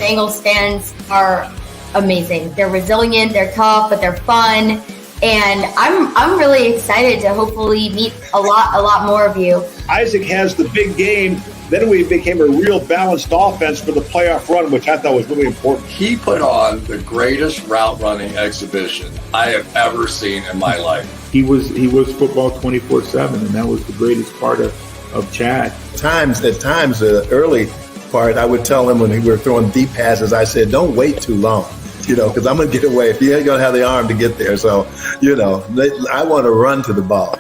Bengals fans are amazing. They're resilient, they're tough, but they're fun. And I'm really excited to hopefully meet a lot more of you. Isaac has the big game. Then we became a real balanced offense for the playoff run, which I thought was really important. He put on the greatest route running exhibition I have ever seen in my life. He was football 24/7, and that was the greatest part of Chad. At times, the early part, I would tell him when we were throwing deep passes, I said, don't wait too long, because I'm going to get away. If you ain't going to have the arm to get there. So, I want to run to the ball,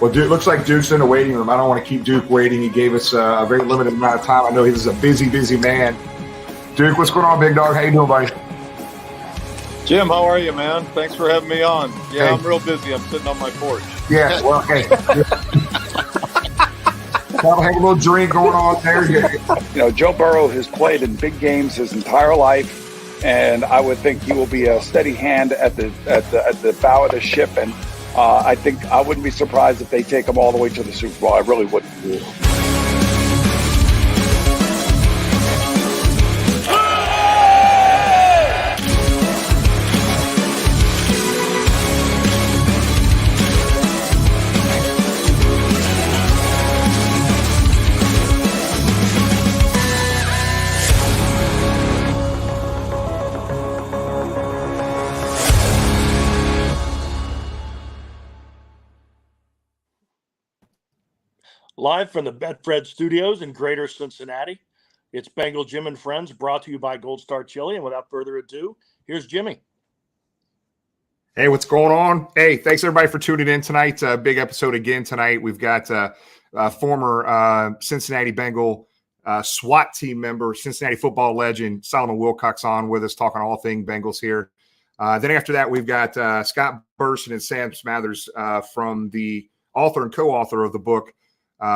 Well, Duke, looks like Duke's in the waiting room. I don't want to keep Duke waiting. He gave us a very limited amount of time. I know he's a busy man. Duke, what's going on, big dog? How you doing, buddy? Jim, how are you, man? Thanks for having me on. Yeah, Hey. I'm real busy. I'm sitting on my porch. Yeah, well, hey. Have a little drink going on there. Joe Burrow has played in big games his entire life, and I would think he will be a steady hand at the bow of the ship. And I think I wouldn't be surprised if they take him all the way to the Super Bowl. I really wouldn't. Live from the Betfred Studios in Greater Cincinnati, it's Bengal Jim and Friends, brought to you by Gold Star Chili. And without further ado, here's Jimmy. Hey, what's going on? Hey, thanks everybody for tuning in tonight. Big episode again tonight. We've got former Cincinnati Bengal SWAT team member, Cincinnati football legend, Solomon Wilcox on with us, talking all things Bengals here. Then after that, we've got Scott Burson and Sam Smathers from the author and co-author of the book,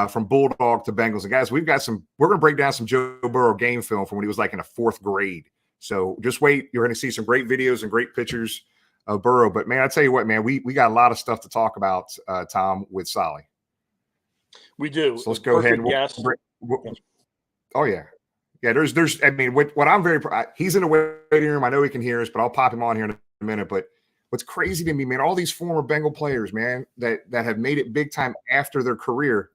From Bulldog to Bengals. And guys, we're going to break down some Joe Burrow game film from when he was like in the 4th grade. So just wait. You're going to see some great videos and great pictures of Burrow. But man, I tell you what, man, we got a lot of stuff to talk about, Tom, with Solly. We do. So let's go ahead. Oh yeah. Yeah. There's, I mean, what I'm very, he's in the waiting room. I know he can hear us, but I'll pop him on here in a minute. But what's crazy to me, man, all these former Bengal players, man, that have made it big time after their career,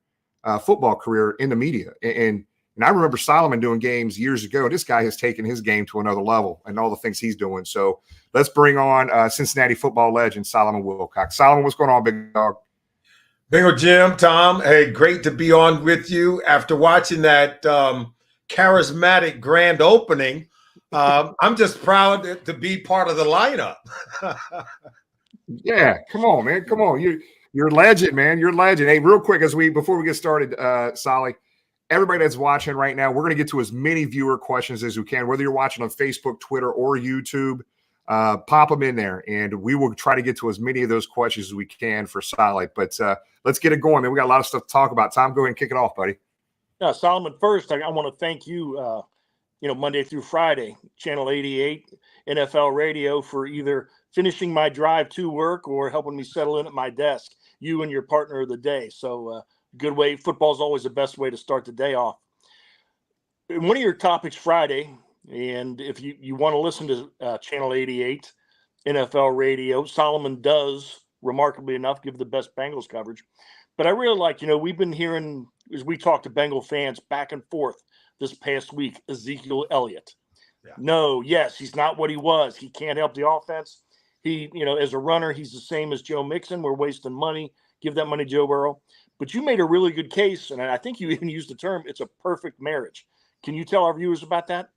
football career in the media. And I remember Solomon doing games years ago. This guy has taken his game to another level and all the things he's doing. So let's bring on Cincinnati football legend, Solomon Wilcox. Solomon, what's going on, big dog? Bengal Jim, Tom, hey, great to be on with you after watching that charismatic grand opening. I'm just proud to be part of the lineup. Yeah, come on, man. Come on. You're a legend, man. You're a legend. Hey, real quick, before we get started, Solly, everybody that's watching right now, we're going to get to as many viewer questions as we can, whether you're watching on Facebook, Twitter, or YouTube. Pop them in there, and we will try to get to as many of those questions as we can for Solly. But let's get it going, man. We got a lot of stuff to talk about. Tom, go ahead and kick it off, buddy. Yeah, Solomon, first, I want to thank you, Monday through Friday, Channel 88, NFL Radio, for either finishing my drive to work or helping me settle in at my desk, you and your partner of the day. So good way. Football is always the best way to start the day off. In one of your topics Friday, and if you want to listen to Channel 88, NFL Radio, Solomon does, remarkably enough, give the best Bengals coverage. But I really like, we've been hearing, as we talk to Bengal fans back and forth this past week, Ezekiel Elliott. Yeah. No, yes, he's not what he was. He can't help the offense. He, as a runner, he's the same as Joe Mixon. We're wasting money. Give that money to Joe Burrow. But you made a really good case, and I think you even used the term, it's a perfect marriage. Can you tell our viewers about that?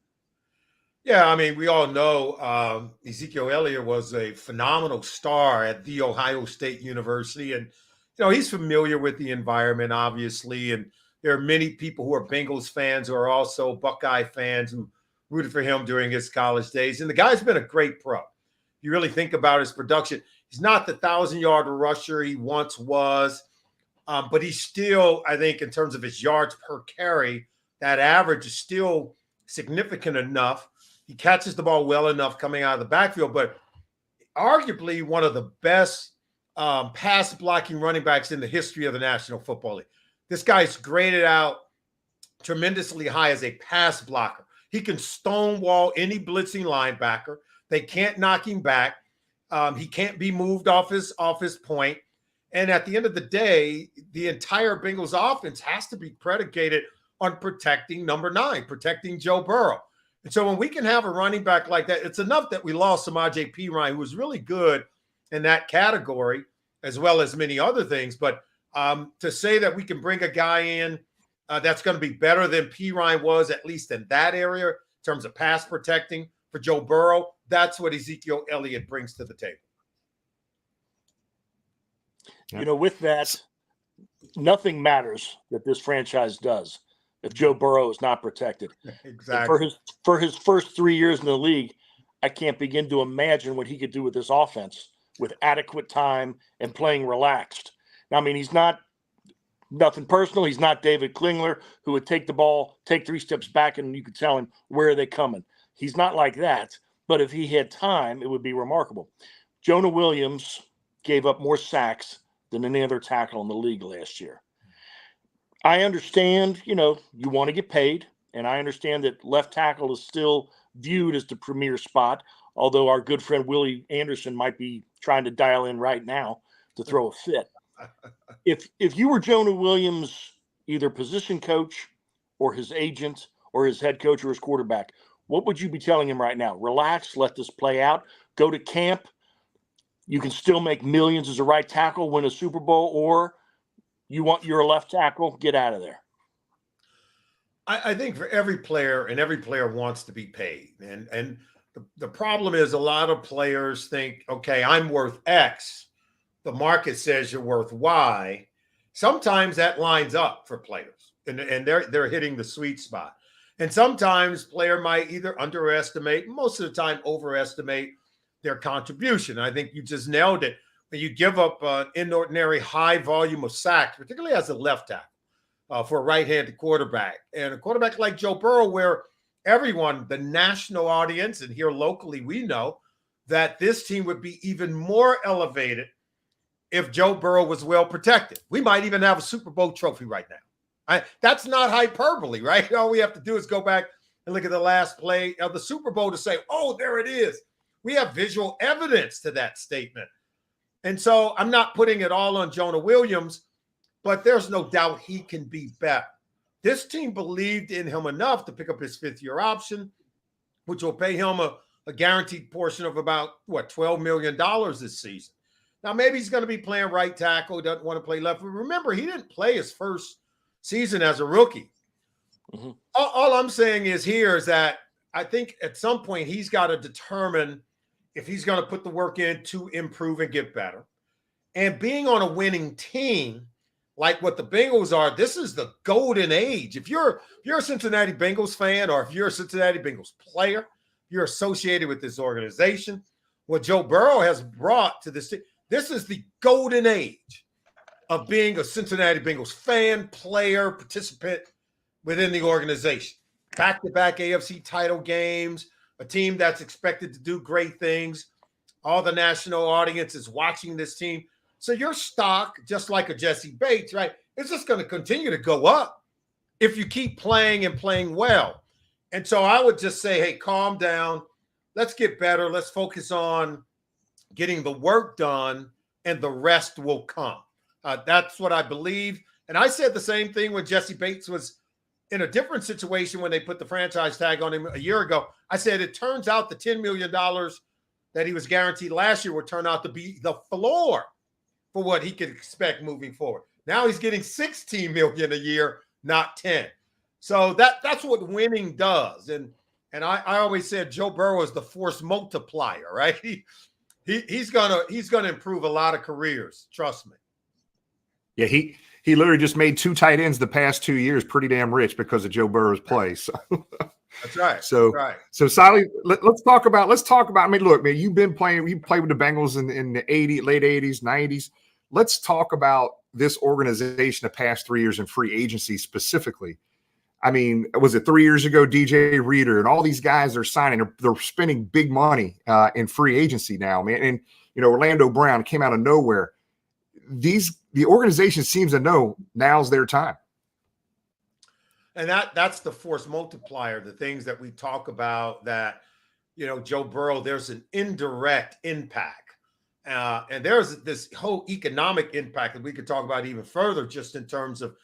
Yeah, I mean, we all know Ezekiel Elliott was a phenomenal star at The Ohio State University. And, he's familiar with the environment, obviously. And there are many people who are Bengals fans who are also Buckeye fans who rooted for him during his college days. And the guy's been a great pro. If you really think about his production, he's not the 1,000-yard rusher he once was. But he's still, I think, in terms of his yards per carry, that average is still significant enough. He catches the ball well enough coming out of the backfield, but arguably one of the best pass blocking running backs in the history of the National Football League. This guy's graded out tremendously high as a pass blocker. He can stonewall any blitzing linebacker. They can't knock him back. He can't be moved off his point. And at the end of the day, the entire Bengals offense has to be predicated on protecting number 9, protecting Joe Burrow. And so when we can have a running back like that, it's enough that we lost Samaje Perine, who was really good in that category, as well as many other things. But to say that we can bring a guy in that's going to be better than Perine was, at least in that area, in terms of pass protecting for Joe Burrow, that's what Ezekiel Elliott brings to the table. You know, with that, nothing matters that this franchise does if Joe Burrow is not protected. Exactly. And for his first 3 years in the league, I can't begin to imagine what he could do with this offense with adequate time and playing relaxed. Now, I mean, he's not nothing personal. He's not David Klingler, who would take the ball, take 3 steps back, and you could tell him, where are they coming? He's not like that. But if he had time, it would be remarkable. Jonah Williams gave up more sacks than any other tackle in the league last year. I understand, you know, you want to get paid, and I understand that left tackle is still viewed as the premier spot, although our good friend Willie Anderson might be trying to dial in right now to throw a fit. If you were Jonah Williams, either position coach or his agent or his head coach or his quarterback, what would you be telling him right now? Relax, let this play out, go to camp. You can still make millions as a right tackle, win a Super Bowl, or you're a left tackle, get out of there. I think for every player, and every player wants to be paid. And the problem is a lot of players think, okay, I'm worth X. The market says you're worth Y. Sometimes that lines up for players, and they're hitting the sweet spot. And sometimes player might either underestimate, most of the time overestimate their contribution. I think you just nailed it. When you give up an inordinary high volume of sacks, particularly as a left tackle for a right-handed quarterback, and a quarterback like Joe Burrow, where everyone, the national audience, and here locally, we know that this team would be even more elevated if Joe Burrow was well protected. We might even have a Super Bowl trophy right now. That's not hyperbole, right? All we have to do is go back and look at the last play of the Super Bowl to say, oh, there it is. We have visual evidence to that statement. And so I'm not putting it all on Jonah Williams, but there's no doubt he can be better. This team believed in him enough to pick up his 5th-year option, which will pay him a guaranteed portion of about, $12 million this season. Now, maybe he's going to be playing right tackle. He doesn't want to play left. But remember, he didn't play his first season as a rookie. Mm-hmm. All I'm saying is that I think at some point he's got to determine if he's going to put the work in to improve and get better. And being on a winning team, like what the Bengals are, this is the golden age. If you're a Cincinnati Bengals fan, or if you're a Cincinnati Bengals player, you're associated with this organization, what Joe Burrow has brought to this team, this is the golden age of being a Cincinnati Bengals fan, player, participant within the organization. Back-to-back AFC title games, a team that's expected to do great things. All the national audience is watching this team. So your stock, just like a Jesse Bates, right, it's just going to continue to go up if you keep playing and playing well. And so I would just say, hey, calm down. Let's get better. Let's focus on getting the work done, and the rest will come. That's what I believe. And I said the same thing when Jesse Bates was in a different situation when they put the franchise tag on him a year ago. I said it turns out the $10 million that he was guaranteed last year would turn out to be the floor for what he could expect moving forward. Now he's getting $16 million a year, not 10. So that's what winning does. And I always said Joe Burrow is the force multiplier, right? He's gonna improve a lot of careers. Trust me. Yeah, he literally just made 2 tight ends the past 2 years pretty damn rich because of Joe Burrow's play. So that's right. So Sally, let's talk about. I mean, look, man, you played with the Bengals in the late 80s, 90s. Let's talk about this organization the past 3 years in free agency specifically. I mean, was it 3 years ago, DJ Reader and all these guys are signing, they're spending big money in free agency now, man. And, Orlando Brown came out of nowhere. The organization seems to know now's their time. And that's the force multiplier, the things that we talk about that, Joe Burrow, there's an indirect impact. And there's this whole economic impact that we could talk about even further, just in terms of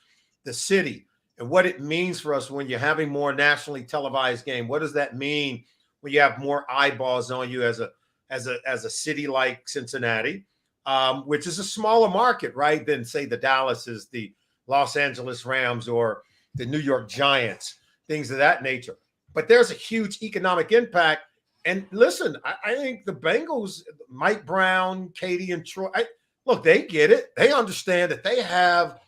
the city and what it means for us when you're having more nationally televised game. What does that mean when you have more eyeballs on you as a city like Cincinnati, which is a smaller market, right, than say the Dallases, the Los Angeles Rams, or the New York Giants, things of that nature. But there's a huge economic impact. And listen, I think the Bengals, Mike Brown, Katie, and Troy, look, they get it. They understand that they have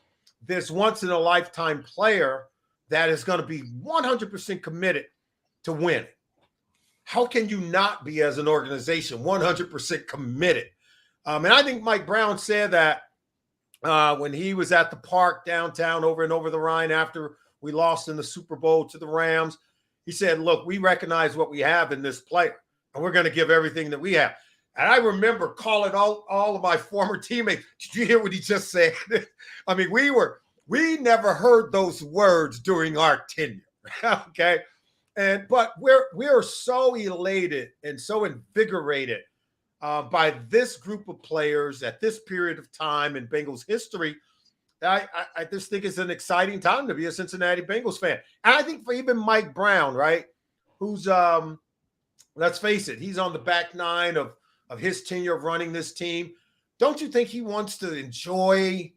this once-in-a-lifetime player that is going to be 100% committed to winning. How can you not be, as an organization, 100% committed? And I think Mike Brown said that when he was at the park downtown over the Rhine after we lost in the Super Bowl to the Rams. He said, look, we recognize what we have in this player, and we're going to give everything that we have. And I remember calling all of my former teammates. Did you hear what he just said? I mean, we never heard those words during our tenure. Okay. But we're so elated and so invigorated by this group of players at this period of time in Bengals history. I just think it's an exciting time to be a Cincinnati Bengals fan. And I think for even Mike Brown, right, who's, let's face it, he's on the back nine of his tenure of running this team. Don't you think he wants to enjoy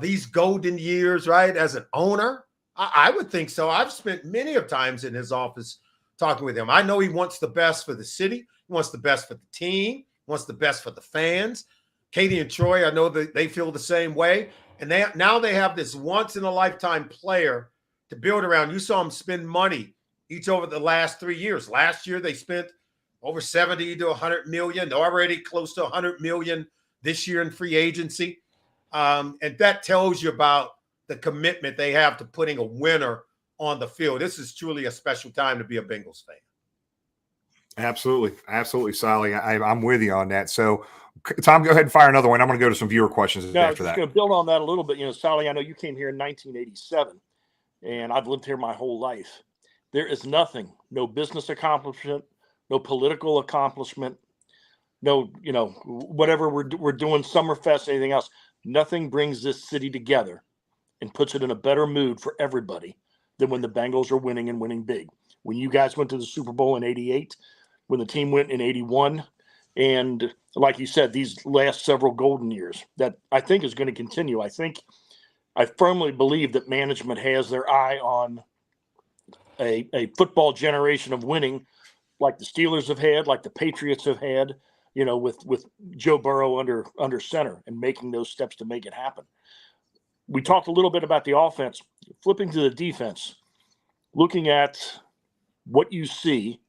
these golden years, right, as an owner? I would think so. I've spent many of times in his office talking with him. I know he wants the best for the city. He wants the best for the team. He wants the best for the fans. Katie and Troy, I know that they feel the same way. And now they have this once-in-a-lifetime player to build around. You saw them spend money each over the last 3 years. Last year, they spent over 70 to 100 million. They're already close to 100 million this year in free agency. And that tells you about the commitment they have to putting a winner on the field. This is truly a special time to be a Bengals fan. Absolutely, Sally. I'm with you on that. So, Tom, go ahead and fire another one. I'm going to go to some viewer questions after that. I was just going to build on that a little bit. Sally, I know you came here in 1987, and I've lived here my whole life. There is nothing, no business accomplishment, no political accomplishment, no, whatever we're doing, Summerfest, anything else. Nothing brings this city together and puts it in a better mood for everybody than when the Bengals are winning and winning big. When you guys went to the Super Bowl in '88, when the team went in '81, and like you said, these last several golden years, that I think is going to continue. I firmly believe that management has their eye on a football generation of winning, like the Steelers have had, like the Patriots have had, with Joe Burrow under center and making those steps to make it happen. We talked a little bit about the offense, flipping to the defense, looking at what you see,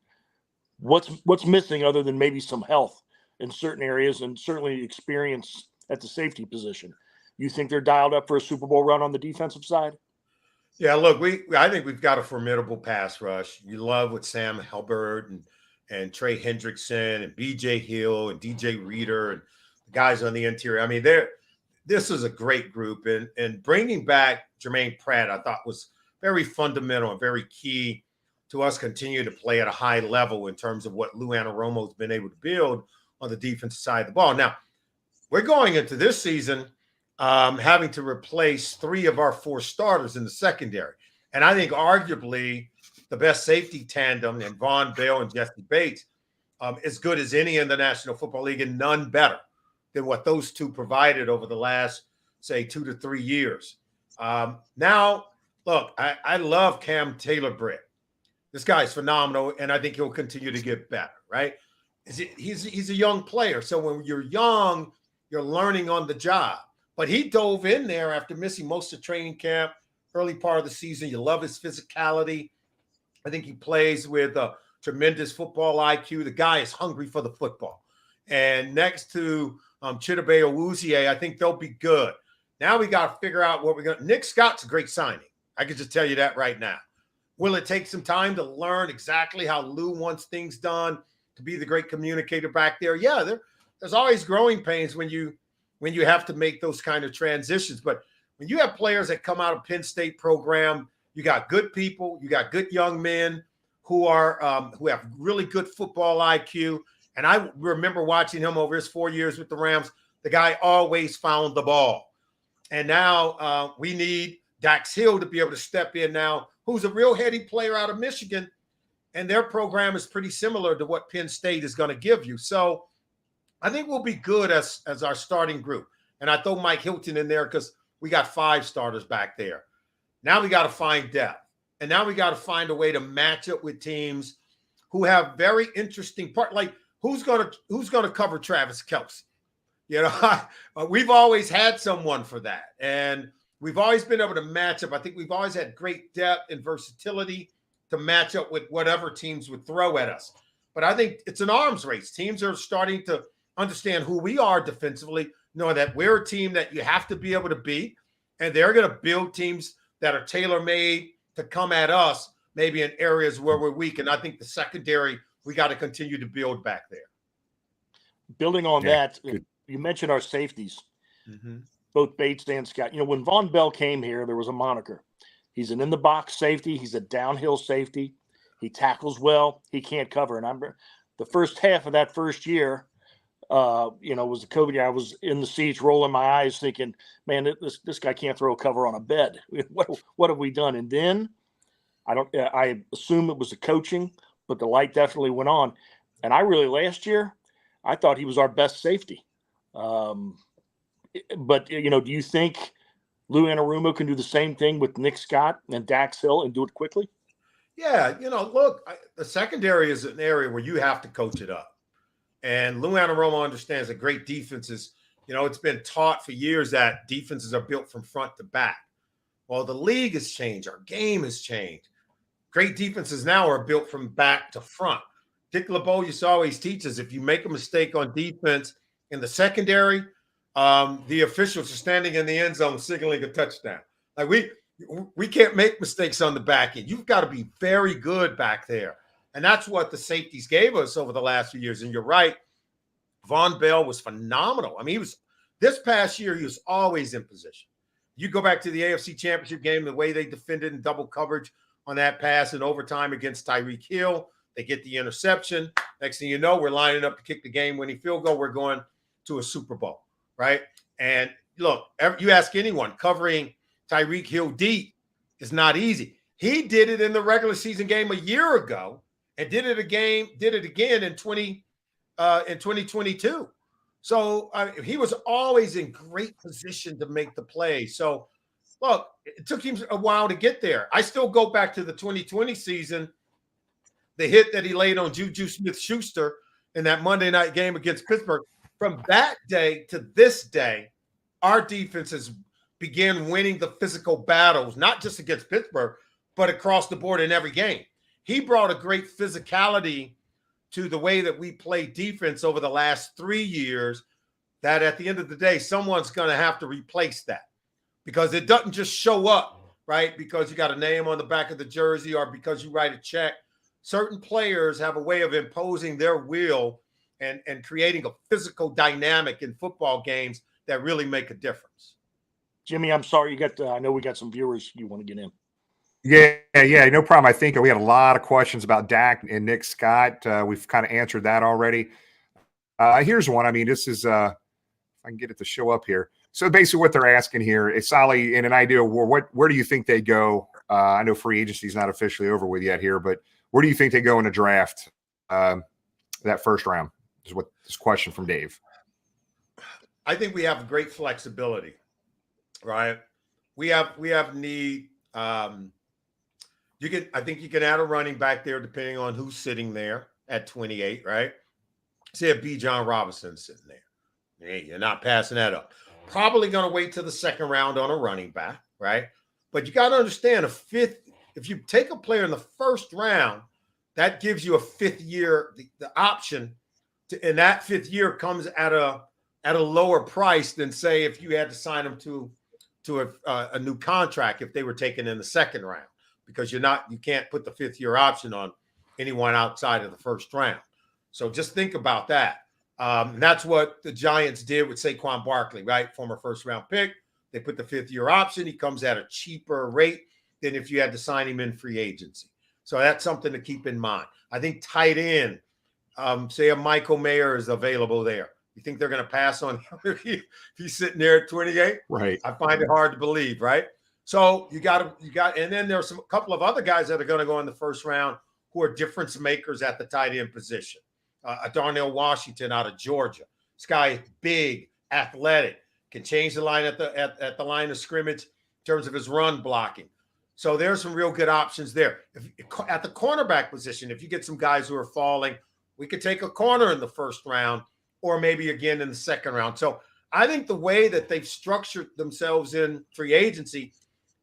what's missing other than maybe some health in certain areas and certainly experience at the safety position. You think they're dialed up for a Super Bowl run on the defensive side? Yeah, look, I think we've got a formidable pass rush. You love with Sam Hubbard and Trey Hendrickson and B.J. Hill and D.J. Reader and the guys on the interior. I mean, this is a great group. And bringing back Jermaine Pratt, I thought was very fundamental and very key to us continue to play at a high level in terms of what Lou Anarumo has been able to build on the defensive side of the ball. Now, we're going into this season having to replace 3 of our 4 starters in the secondary. And I think arguably the best safety tandem in Von Bell and Jesse Bates as good as any in the National Football League, and none better than what those two provided over the last, say, 2 to 3 years. Now, look, I love Cam Taylor-Britt. This guy's phenomenal, and I think he'll continue to get better, right? He's a young player. So when you're young, you're learning on the job. But he dove in there after missing most of training camp, early part of the season. You love his physicality. I think he plays with a tremendous football IQ. The guy is hungry for the football. And next to Chidobe Awuzie, I think they'll be good. Now we got to figure out what we're going to – Nick Scott's a great signing. I can just tell you that right now. Will it take some time to learn exactly how Lou wants things done, to be the great communicator back there? Yeah, there's always growing pains when you have to make those kind of transitions. But when you have players that come out of Penn State program You got good people. You got good young men who have really good football IQ. And I remember watching him over his 4 years with the Rams. The guy always found the ball. And now we need Dax Hill to be able to step in now, who's a real heady player out of Michigan. And their program is pretty similar to what Penn State is going to give you. So I think we'll be good as our starting group. And I throw Mike Hilton in there because we got 5 starters back there. Now we got to find depth. And now we got to find a way to match up with teams who have very interesting like who's going to cover Travis Kelce? You know, we've always had someone for that. And we've always been able to match up. I think we've always had great depth and versatility to match up with whatever teams would throw at us. But I think it's an arms race. Teams are starting to understand who we are defensively, knowing that we're a team that you have to be able to beat. And they're going to build teams that are tailor-made to come at us, maybe in areas where we're weak. And I think the secondary, we got to continue to build back there. Building on that, you mentioned our safeties, both Bates and Scott. You know, when Von Bell came here, there was a moniker. He's an in-the-box safety. He's a downhill safety. He tackles well. He can't cover. And the first half of that first year, was the COVID year. I was in the seats rolling my eyes thinking, man, this guy can't throw a cover on a bed. What have we done? And then I assume it was the coaching, but the light definitely went on. And last year, I thought he was our best safety. But, do you think Lou Anarumo can do the same thing with Nick Scott and Dax Hill and do it quickly? Yeah, look, the secondary is an area where you have to coach it up. And Lou Anarumo understands that great defenses, it's been taught for years that defenses are built from front to back. Well, the league has changed. Our game has changed. Great defenses now are built from back to front. Dick LeBeau used to always teach us, if you make a mistake on defense in the secondary, the officials are standing in the end zone signaling a touchdown. Like we can't make mistakes on the back end. You've got to be very good back there. And that's what the safeties gave us over the last few years. And you're right, Von Bell was phenomenal. I mean, this past year, he was always in position. You go back to the AFC Championship game, the way they defended in double coverage on that pass in overtime against Tyreek Hill. They get the interception. Next thing you know, we're lining up to kick the game-winning field goal. We're going to a Super Bowl, right? And look, you ask anyone, covering Tyreek Hill deep is not easy. He did it in the regular season game a year ago and did it again in 2022. So he was always in great position to make the play. So, look, it took him a while to get there. I still go back to the 2020 season, the hit that he laid on Juju Smith-Schuster in that Monday night game against Pittsburgh. From that day to this day, our defenses began winning the physical battles, not just against Pittsburgh, but across the board in every game. He brought a great physicality to the way that we play defense over the last 3 years that at the end of the day, someone's going to have to replace that because it doesn't just show up, right? Because you got a name on the back of the jersey or because you write a check. Certain players have a way of imposing their will and creating a physical dynamic in football games that really make a difference. Jimmy, I'm sorry. I know we got some viewers you want to get in. Yeah, no problem. I think we had a lot of questions about Dak and Nick Scott. We've kind of answered that already. Here's one. I mean, this is if I can get it to show up here. So basically what they're asking here is, Solly, in an ideal world, where do you think they go? I know free agency is not officially over with yet here, but where do you think they go in the draft that first round is what this question from Dave. I think we have great flexibility, right? We have need. I think you can add a running back there depending on who's sitting there at 28, right? Say a B. John Robinson sitting there. Hey, you're not passing that up. Probably going to wait till the second round on a running back, right? But you got to understand if you take a player in the first round, that gives you a fifth year, the option to, and that fifth year comes at a lower price than say if you had to sign them to a new contract if they were taken in the second round, because you can't put the fifth year option on anyone outside of the first round. So just think about that. And that's what the Giants did with Saquon Barkley, right? Former first round pick. They put the fifth year option. He comes at a cheaper rate than if you had to sign him in free agency. So that's something to keep in mind. I think tight end, say a Michael Mayer is available there. You think they're going to pass on him if he's sitting there at 28? Right. I find it hard to believe, right? So you got, and then there's a couple of other guys that are going to go in the first round who are difference makers at the tight end position. Darnell Washington out of Georgia. This guy is big, athletic, can change the line at the line of scrimmage in terms of his run blocking. So there's some real good options there. At the cornerback position, if you get some guys who are falling, we could take a corner in the first round or maybe again in the second round. So I think the way that they've structured themselves in free agency,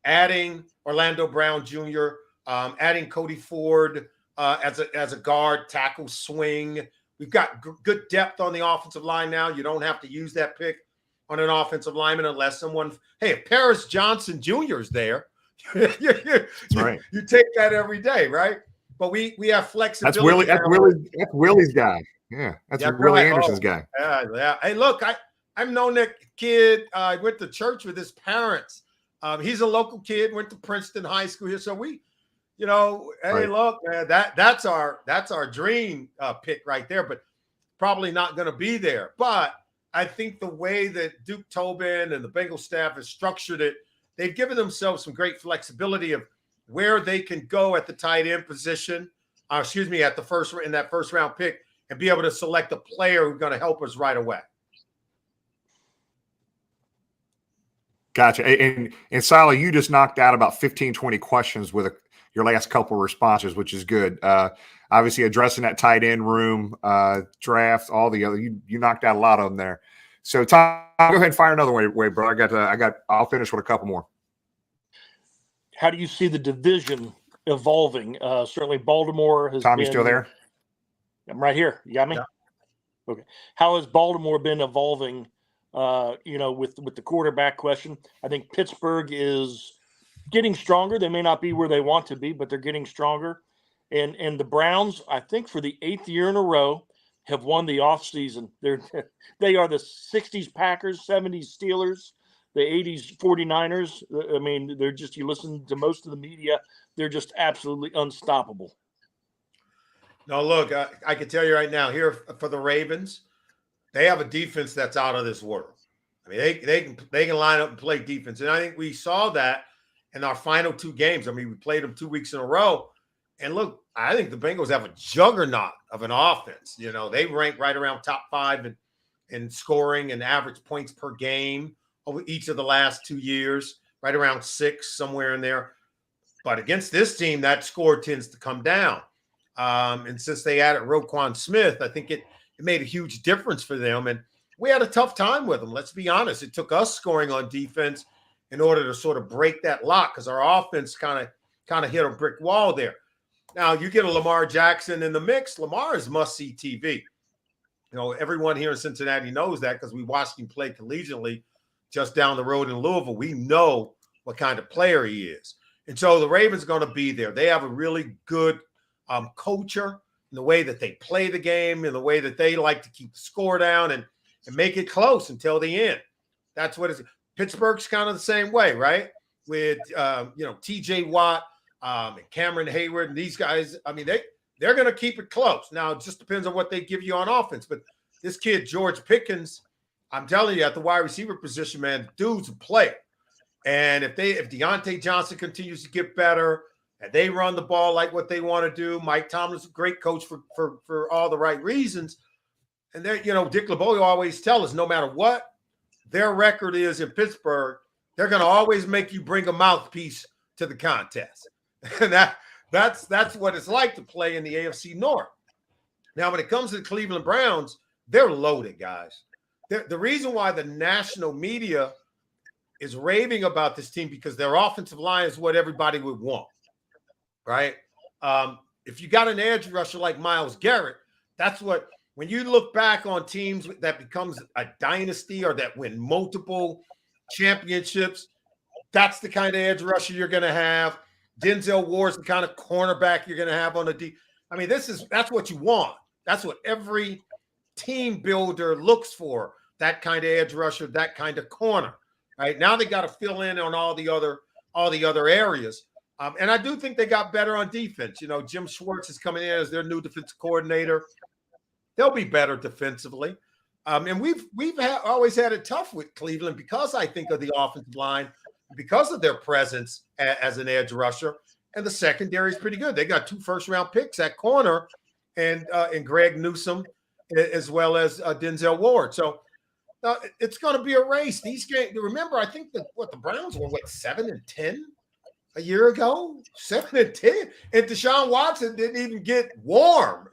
adding Orlando Brown Jr., adding Cody Ford as a guard, tackle, swing. We've got good depth on the offensive line now. You don't have to use that pick on an offensive lineman unless someone – hey, if Paris Johnson Jr. is there, That's right. You take that every day, right? But we have flexibility. That's Willie's guy. Yeah, that's Willie Anderson's guy. Yeah. Hey, look, I've known that kid. I went to church with his parents. He's a local kid. Went to Princeton High School here, so we, hey, Right. look, man, that's our dream pick right there. But probably not going to be there. But I think the way that Duke Tobin and the Bengal staff has structured it, they've given themselves some great flexibility of where they can go at the tight end position, at that first round pick, and be able to select a player who's going to help us right away. Gotcha. And Sally, you just knocked out about 15, 20 questions with your last couple of responses, which is good. Obviously addressing that tight end room, draft, all the other, you knocked out a lot of them there. So Tom, go ahead and fire another way, bro. I'll finish with a couple more. How do you see the division evolving? Certainly Baltimore has Tom, been, you still there? I'm right here. You got me? Yeah. Okay. How has Baltimore been evolving, with the quarterback question? I think Pittsburgh is getting stronger. They may not be where they want to be, but they're getting stronger. And the Browns, I think for the 8th year in a row, have won the offseason. They are the 60s Packers, 70s Steelers, the 80s 49ers. I mean, they're just, you listen to most of the media, they're just absolutely unstoppable. No, look, I can tell you right now, here for the Ravens, they have a defense that's out of this world. I mean, they can line up and play defense. And I think we saw that in our final 2 games. I mean, we played them 2 weeks in a row. And look, I think the Bengals have a juggernaut of an offense. They rank right around top 5 in scoring and average points per game over each of the last 2 years, right around 6, somewhere in there. But against this team, that score tends to come down. And since they added Roquan Smith, I think it made a huge difference for them. And we had a tough time with them. Let's be honest. It took us scoring on defense in order to sort of break that lock because our offense kind of hit a brick wall there. Now, you get a Lamar Jackson in the mix. Lamar is must-see TV. Everyone here in Cincinnati knows that because we watched him play collegiately just down the road in Louisville. We know what kind of player he is. And so the Ravens are going to be there. They have a really good culture in the way that they play the game, in the way that they like to keep the score down and make it close until the end. That's what it's. Pittsburgh's kind of the same way, right? With, TJ Watt, and Cameron Hayward and these guys, I mean, they're going to keep it close. Now, it just depends on what they give you on offense. But this kid, George Pickens, I'm telling you, at the wide receiver position, man, dude's a player. And if Deontay Johnson continues to get better and they run the ball like what they want to do, Mike Tomlin's a great coach for all the right reasons. And they're, Dick LeBeau always tells us no matter what their record is in Pittsburgh, they're going to always make you bring a mouthpiece to the contest. And that's what it's like to play in the AFC North. Now, when it comes to the Cleveland Browns, they're loaded, guys. The reason why the national media is raving about this team because their offensive line is what everybody would want, right? If you got an edge rusher like Myles Garrett, that's what – when you look back on teams that becomes a dynasty or that win multiple championships, that's the kind of edge rusher you're going to have. Denzel Ward's the kind of cornerback you're going to have on the D. I mean, that's what you want. That's what every team builder looks for, that kind of edge rusher, that kind of corner. Right now they got to fill in on all the other areas. And I do think they got better on defense. Jim Schwartz is coming in as their new defensive coordinator. They'll be better defensively. And we've always had it tough with Cleveland because I think of the offensive line, because of their presence as an edge rusher. And the secondary is pretty good. They got 2 first-round picks at corner and Greg Newsome as well as Denzel Ward. So it's going to be a race. These games, remember, I think the Browns were 7-10 a year ago, 7-10, and Deshaun Watson didn't even get warm.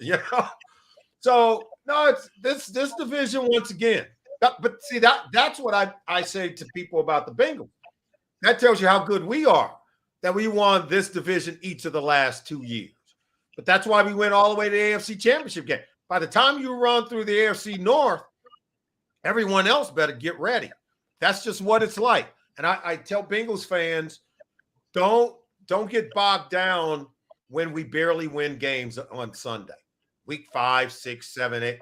So no, it's this division once again. But see that's what I say to people about the Bengals. That tells you how good we are, that we won this division each of the last 2 years. But that's why we went all the way to the AFC Championship game. By the time you run through the AFC North, everyone else better get ready. That's just what it's like. And I tell Bengals fans, don't get bogged down when we barely win games on Sunday, week 5, 6, 7, 8,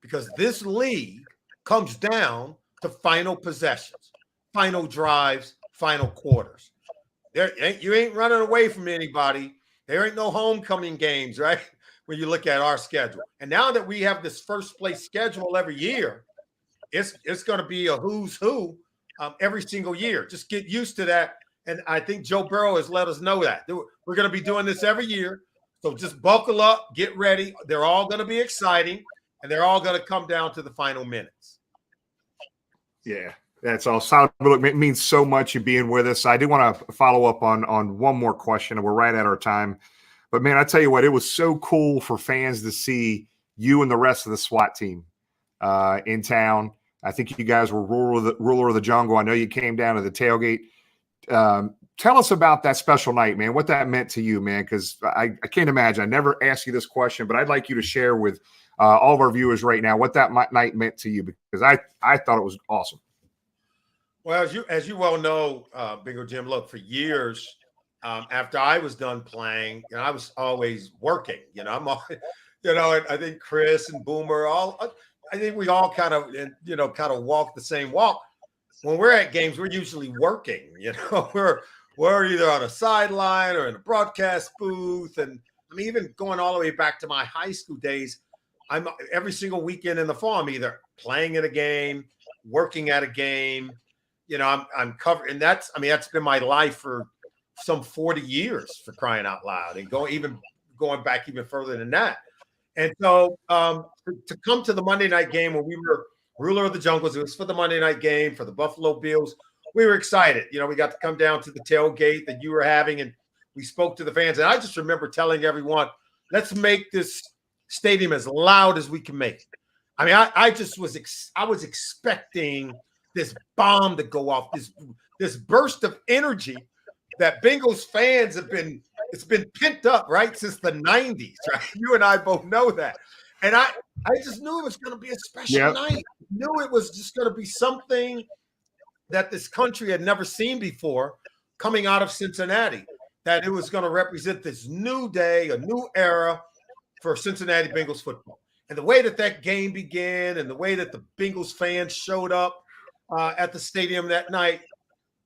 because this league comes down to final possessions, final drives, final quarters. You ain't running away from anybody. There ain't no homecoming games, right? When you look at our schedule. And now that we have this first place schedule every year, it's going to be a who's who every single year. Just get used to that. And I think Joe Burrow has let us know that. We're going to be doing this every year. So just buckle up, get ready. They're all going to be exciting, and they're all going to come down to the final minutes. Yeah. That's all solid. Look, it means so much you being with us. I do want to follow up on one more question, and we're right at our time. But, man, I tell you what, it was so cool for fans to see you and the rest of the SWAT team in town. I think you guys were ruler of the jungle. I know you came down to the tailgate. Tell us about that special night, man, what that meant to you, man, because I can't imagine. I never asked you this question, but I'd like you to share with all of our viewers right now what that night meant to you, because I thought it was awesome. Well, as you well know, Bingo Jim, look, for years after I was done playing, I was always working. I'm always, and I think Chris and Boomer, I think we all kind of walk the same walk. When we're at games, we're usually working. We're either on a sideline or in a broadcast booth, and I'm even going all the way back to my high school days. I'm every single weekend in the fall, I'm either playing in a game, working at a game. I'm covered, and that's been my life for some 40 years, for crying out loud, and going back even further than that. And so to come to the Monday night game when we were ruler of the jungles, it was for the Monday night game for the Buffalo Bills. We were excited. We got to come down to the tailgate that you were having, and we spoke to the fans. And I just remember telling everyone, let's make this stadium as loud as we can make it. I was expecting this bomb to go off, this burst of energy that Bengals fans it's been pent up, right, since the 90s, right? You and I both know that. And I just knew it was going to be a special night. I knew it was just going to be something that this country had never seen before coming out of Cincinnati, that it was going to represent this new day, a new era for Cincinnati Bengals football. And the way that game began and the way that the Bengals fans showed up at the stadium that night,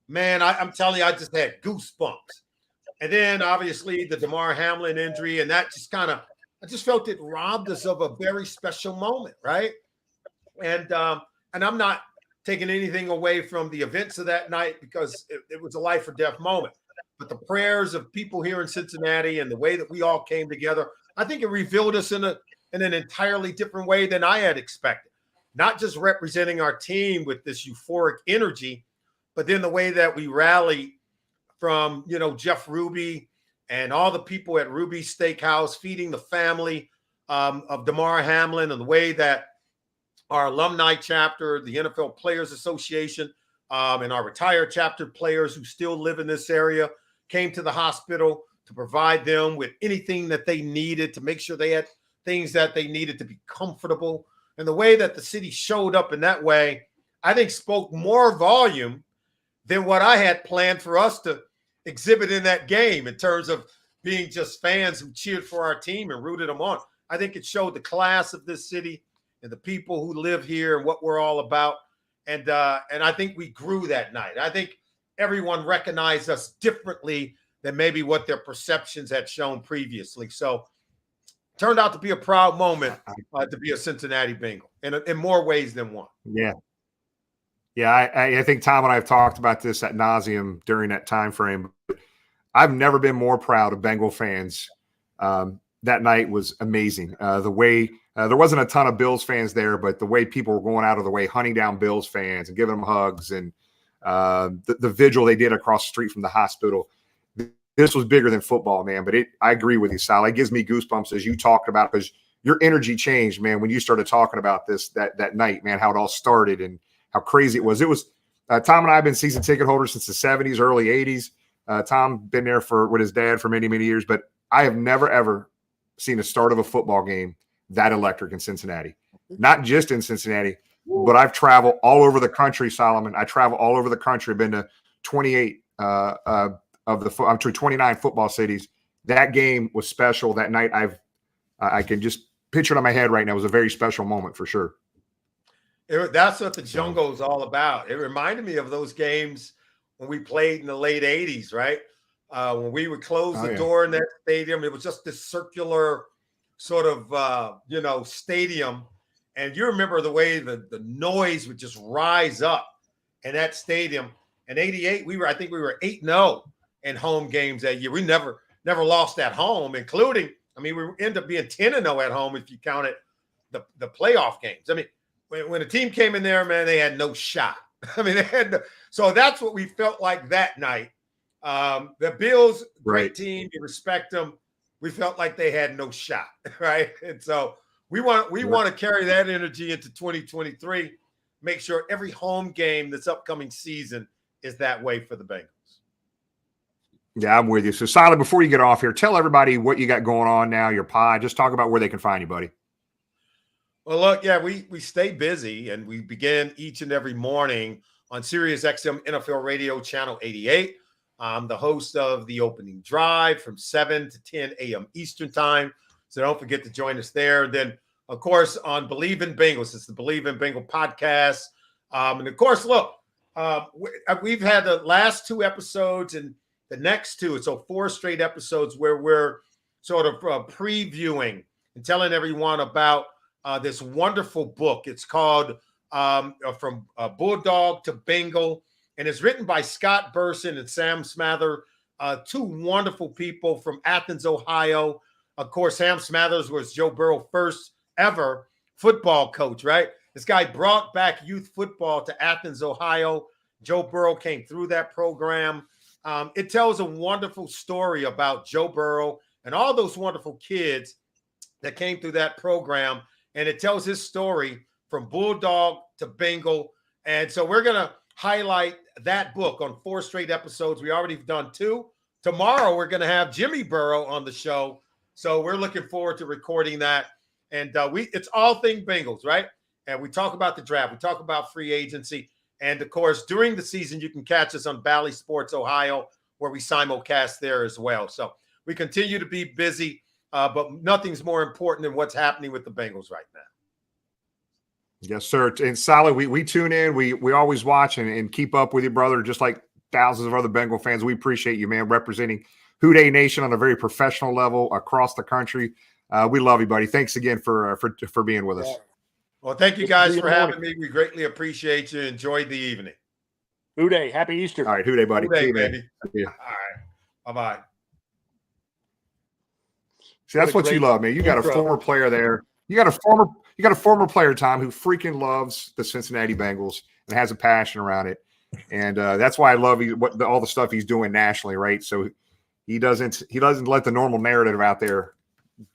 man, I'm telling you, I just had goosebumps. And then obviously the Damar Hamlin injury, and that just I just felt it robbed us of a very special moment, right? And I'm not taking anything away from the events of that night, because it was a life or death moment. But the prayers of people here in Cincinnati and the way that we all came together, I think it revealed us in an entirely different way than I had expected. Not just representing our team with this euphoric energy, but then the way that we rally from, Jeff Ruby and all the people at Ruby's Steakhouse feeding the family of Damar Hamlin, and the way that our alumni chapter, the NFL Players Association, and our retired chapter players who still live in this area came to the hospital to provide them with anything that they needed, to make sure they had things that they needed to be comfortable. And the way that the city showed up in that way, I think spoke more volume than what I had planned for us to exhibit in that game, in terms of being just fans who cheered for our team and rooted them on. I think it showed the class of this city and the people who live here and what we're all about. And I think we grew that night. I think everyone recognized us differently than maybe what their perceptions had shown previously. So turned out to be a proud moment to be a Cincinnati Bengal in more ways than one. Yeah. Yeah, I think Tom and I have talked about this ad nauseum during that time frame. I've never been more proud of Bengal fans. That night was amazing. The way there wasn't a ton of Bills fans there, but the way people were going out of the way, hunting down Bills fans and giving them hugs, and the vigil they did across the street from the hospital. This was bigger than football, man. But I agree with you, Sal. It gives me goosebumps as you talked about, because your energy changed, man, when you started talking about this that night, man, how it all started and how crazy it was. It was Tom and I have been season ticket holders since the 70s, early 80s. Tom been there with his dad for many, many years, but I have never, ever seen a start of a football game that electric in Cincinnati. Not just in Cincinnati, but I've traveled all over the country, Solomon. I travel all over the country. I've been to 28 I'm 29 football cities. That game was special that night. I can just picture it in my head right now. It was a very special moment for sure. That's what the jungle is all about. It reminded me of those games when we played in the late 80s, right? When we would close the door in that stadium, it was just this circular sort of, stadium. And you remember the way the noise would just rise up in that stadium. In 88, I think we were 8-0 in home games that year. We never lost at home, including, we ended up being 10-0 at home if you counted the playoff games. When a team came in there, man, they had no shot. So that's what we felt like that night. The Bills, great team, you respect them. We felt like they had no shot, right? And so we want to carry that energy into 2023. Make sure every home game this upcoming season is that way for the Bengals. Yeah, I'm with you. So, Silent, before you get off here, tell everybody what you got going on now, your pod. Just talk about where they can find you, buddy. Well, look, yeah, we stay busy, and we begin each and every morning on Sirius XM NFL Radio Channel 88. I'm the host of the opening drive from 7 to 10 a.m. Eastern time. So don't forget to join us there. And then, of course, on Believe in Bengals, it's the Believe in Bengal podcast. And, of course, look, we've had the last 2 episodes and the next 2. So 4 straight episodes where we're sort of previewing and telling everyone about this wonderful book. It's called From Bulldog to Bengal, and it's written by Scott Burson and Sam Smather, 2 wonderful people from Athens, Ohio. Of course, Sam Smathers was Joe Burrows' first ever football coach, right? This guy brought back youth football to Athens, Ohio. Joe Burrow came through that program. It tells a wonderful story about Joe Burrow and all those wonderful kids that came through that program. And it tells his story from Bulldog to Bengal. And so we're going to highlight that book on 4 straight episodes. We already have done 2. Tomorrow, we're going to have Jimmy Burrow on the show. So we're looking forward to recording that. And it's all thing Bengals, right? And we talk about the draft. We talk about free agency. And, of course, during the season, you can catch us on Valley Sports Ohio, where we simulcast there as well. So we continue to be busy. But nothing's more important than what's happening with the Bengals right now. Yes, sir. And Solid, we tune in. We always watch and keep up with you, brother, just like thousands of other Bengal fans. We appreciate you, man, representing Hoot A Nation on a very professional level across the country. We love you, buddy. Thanks again for being with us. Well, thank you guys for having me. We greatly appreciate you. Enjoy the evening. Hoot A. Happy Easter. All right, Hoot A, buddy. Hoot A, baby. Yeah. All right. Bye-bye. See, that's what you love, man. You got a former player there. You got a former player, Tom, who freaking loves the Cincinnati Bengals and has a passion around it. And that's why I love all the stuff he's doing nationally, right? So he doesn't let the normal narrative out there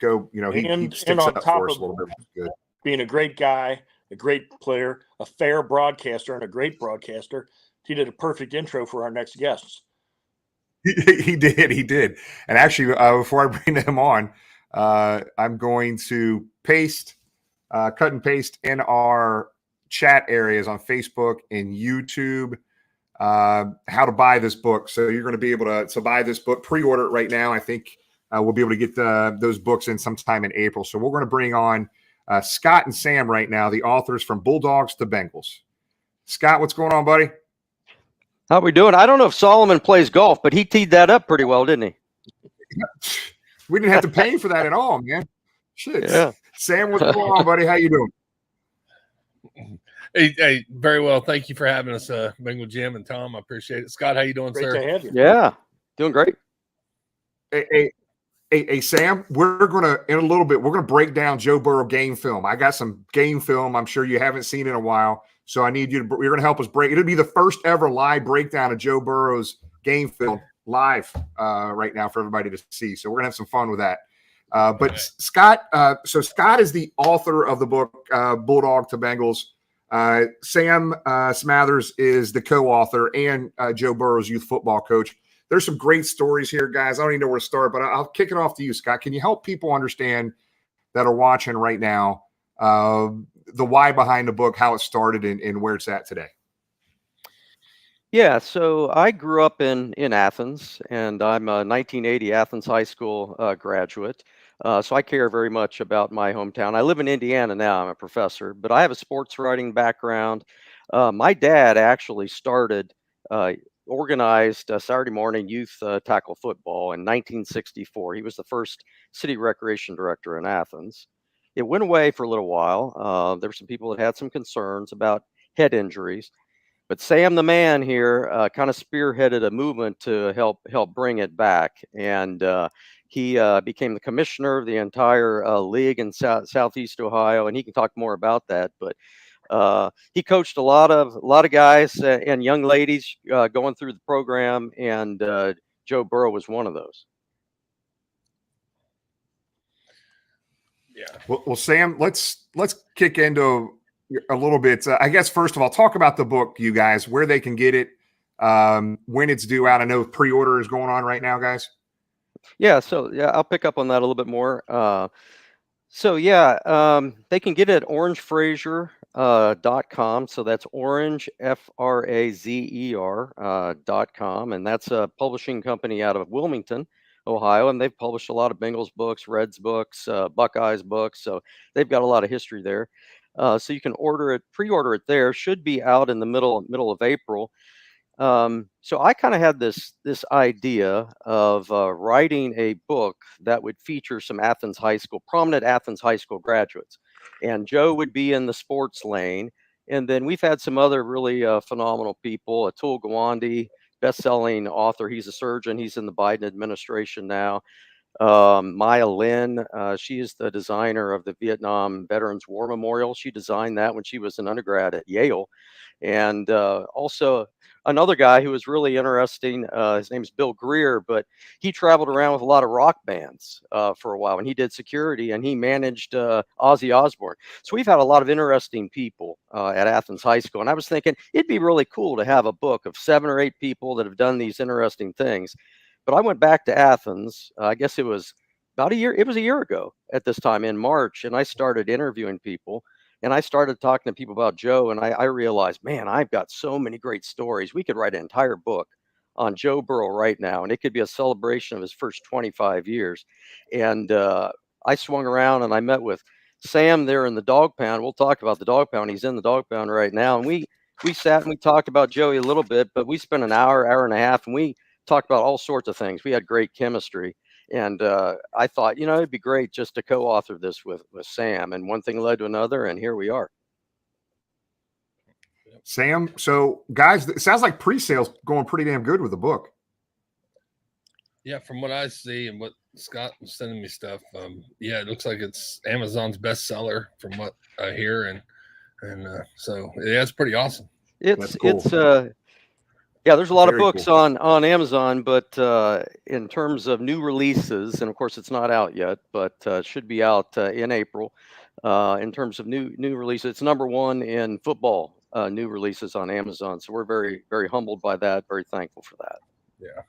go. He sticks up for us a little bit. Good. Being a great guy, a great player, a fair broadcaster, and a great broadcaster, he did a perfect intro for our next guests. He did. And actually, before I bring him on, I'm going to cut and paste in our chat areas on Facebook and YouTube how to buy this book. So you're going to be able to buy this book, pre-order it right now. I think we'll be able to get those books in sometime in April. So we're going to bring on Scott and Sam right now, the authors From Bulldogs to Bengals. Scott, what's going on, buddy? How we doing? I don't know if Solomon plays golf, but he teed that up pretty well, didn't he? We didn't have to pay for that at all, man. Shit. Yeah. Sam, what's going on, buddy? How you doing? Hey, very well. Thank you for having us, Bengal Jim and Tom. I appreciate it. Scott, how you doing, Great sir? to have you. Yeah, doing great. Hey, Sam, we're gonna in a little bit. We're gonna break down Joe Burrow game film. I got some game film. I'm sure you haven't seen in a while, so I need you to. You're gonna help us break. It'll be the first ever live breakdown of Joe Burrow's game film live right now for everybody to see. So we're gonna have some fun with that. But Scott, so Scott is the author of the book Bulldog to Bengals. Sam Smathers is the co-author and Joe Burrow's youth football coach. There's some great stories here, guys. I don't even know where to start, but I'll kick it off to you, Scott. Can you help people understand that are watching right now the why behind the book, how it started, and where it's at today? Yeah, so I grew up in Athens, and I'm a 1980 Athens High School graduate. So I care very much about my hometown. I live in Indiana now. I'm a professor, but I have a sports writing background. My dad actually organized Saturday morning youth tackle football in 1964. He was the first city recreation director in Athens. It went away for a little while. There were some people that had some concerns about head injuries. But Sam, the man here, kind of spearheaded a movement to help bring it back, and he became the commissioner of the entire league in Southeast Ohio, and he can talk more about that. But he coached a lot of guys and young ladies going through the program, and Joe Burrow was one of those. Yeah. Well, Sam, let's kick into a little bit. I guess first of all, talk about the book, you guys, where they can get it, when it's due out. I know pre-order is going on right now, guys. Yeah, so I'll pick up on that a little bit more. They can get it at orangefraser.com. So that's orange, FRAZER.com. And that's a publishing company out of Wilmington, Ohio. And they've published a lot of Bengals books, Reds books, Buckeyes books. So they've got a lot of history there. So you can pre-order it there. Should be out in the middle of April. So I kind of had this idea of writing a book that would feature some prominent Athens High School graduates, and Joe would be in the sports lane. And then we've had some other really phenomenal people. Atul Gawande, best-selling author. He's a surgeon. He's in the Biden administration now. Maya Lin, she is the designer of the Vietnam Veterans War Memorial. She designed that when she was an undergrad at Yale. And also another guy who was really interesting, his name is Bill Greer, but he traveled around with a lot of rock bands for a while, and he did security, and he managed Ozzy Osbourne. So we've had a lot of interesting people at Athens High School, and I was thinking it'd be really cool to have a book of 7 or 8 people that have done these interesting things. But I went back to Athens, I guess it was about a year. It was a year ago at this time in March, and I started interviewing people. And I started talking to people about Joe, and I realized, man, I've got so many great stories. We could write an entire book on Joe Burrow right now, and it could be a celebration of his first 25 years. And I swung around, and I met with Sam there in the dog pound. We'll talk about the dog pound. He's in the dog pound right now. And we sat and we talked about Joey a little bit, but we spent an hour and a half, and we talked about all sorts of things. We had great chemistry. And I thought, it'd be great just to co-author this with Sam. And one thing led to another, and here we are. Sam, so guys, it sounds like pre-sales going pretty damn good with the book. Yeah, from what I see and what Scott was sending me stuff, it looks like it's Amazon's bestseller from what I hear, and so it's pretty awesome. There's a lot of books on Amazon, but in terms of new releases, and of course it's not out yet, but should be out in April. In terms of new releases, it's number 1 in football new releases on Amazon. So we're very, very humbled by that, very thankful for that. Yeah.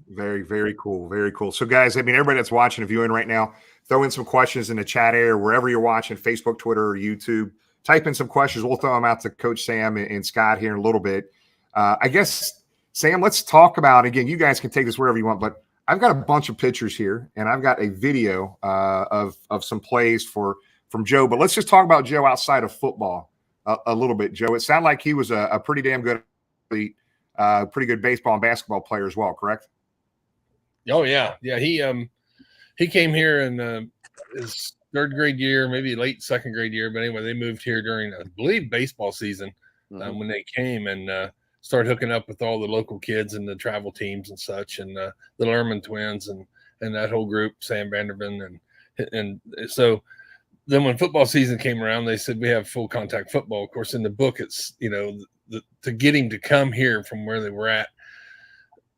Very, very cool. Very cool. So guys, everybody that's watching and viewing right now, throw in some questions in the chat area, wherever you're watching, Facebook, Twitter, or YouTube. Type in some questions. We'll throw them out to Coach Sam and Scott here in a little bit. I guess, Sam, let's talk about, again, you guys can take this wherever you want, but I've got a bunch of pictures here, and I've got a video of some plays from Joe. But let's just talk about Joe outside of football a little bit, Joe. It sounded like he was a pretty damn good athlete, pretty good baseball and basketball player as well, correct? Oh yeah. He came here in his third grade year, maybe late second grade year. But anyway, they moved here during, I believe, baseball season when they came and started hooking up with all the local kids and the travel teams and such, and the Lerman twins and that whole group, Sam Vanderven. And so then when football season came around, they said we have full contact football. Of course, in the book, it's, to get him to come here from where they were at,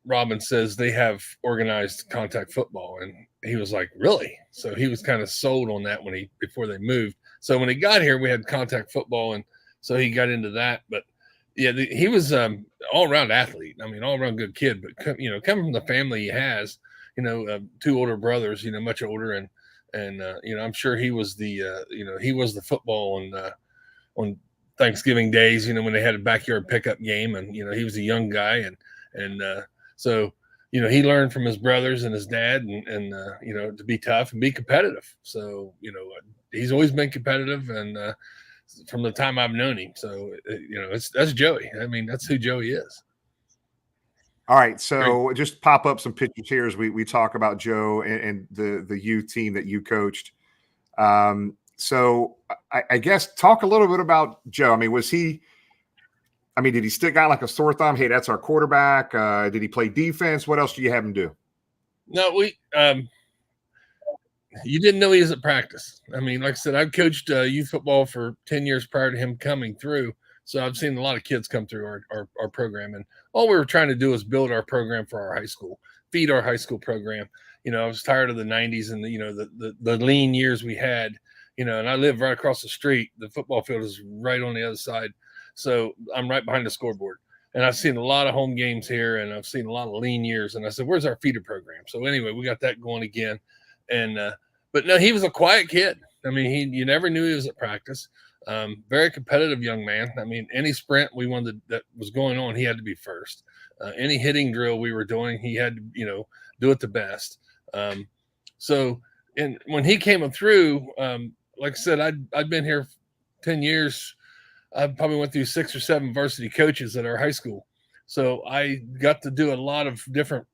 Robin says they have organized contact football. And he was like, really? So he was kind of sold on that before they moved. So when he got here, we had contact football. And so he got into that. But yeah, he was all around athlete. I mean, all around good kid, but coming from the family he has, two older brothers, much older. And I'm sure he was the football on Thanksgiving days, when they had a backyard pickup game, and, he was a young guy. So he learned from his brothers and his dad and to be tough and be competitive. So, he's always been competitive and from the time I've known him. So, that's Joey. I mean, that's who Joey is. All right. So just pop up some pictures here as we talk about Joe and the youth team that you coached. So I guess talk a little bit about Joe. I mean, did he stick out like a sore thumb? Hey, that's our quarterback. Did he play defense? What else do you have him do? No, you didn't know he was at practice. I mean, like I said, I've coached youth football for 10 years prior to him coming through. So I've seen a lot of kids come through our program. And all we were trying to do is build our program for our high school, feed our high school program. I was tired of the 90s and the lean years we had, and I live right across the street. The football field is right on the other side. So I'm right behind the scoreboard. And I've seen a lot of home games here, and I've seen a lot of lean years. And I said, where's our feeder program? So anyway, we got that going again. And but no, he was a quiet kid. I mean, you never knew he was at practice. Very competitive young man. I mean, any sprint we wanted that was going on, he had to be first. Any hitting drill we were doing, he had to, do it the best. So, and when he came through, like I said, I'd been here 10 years. I probably went through 6 or 7 varsity coaches at our high school. So I got to do a lot of different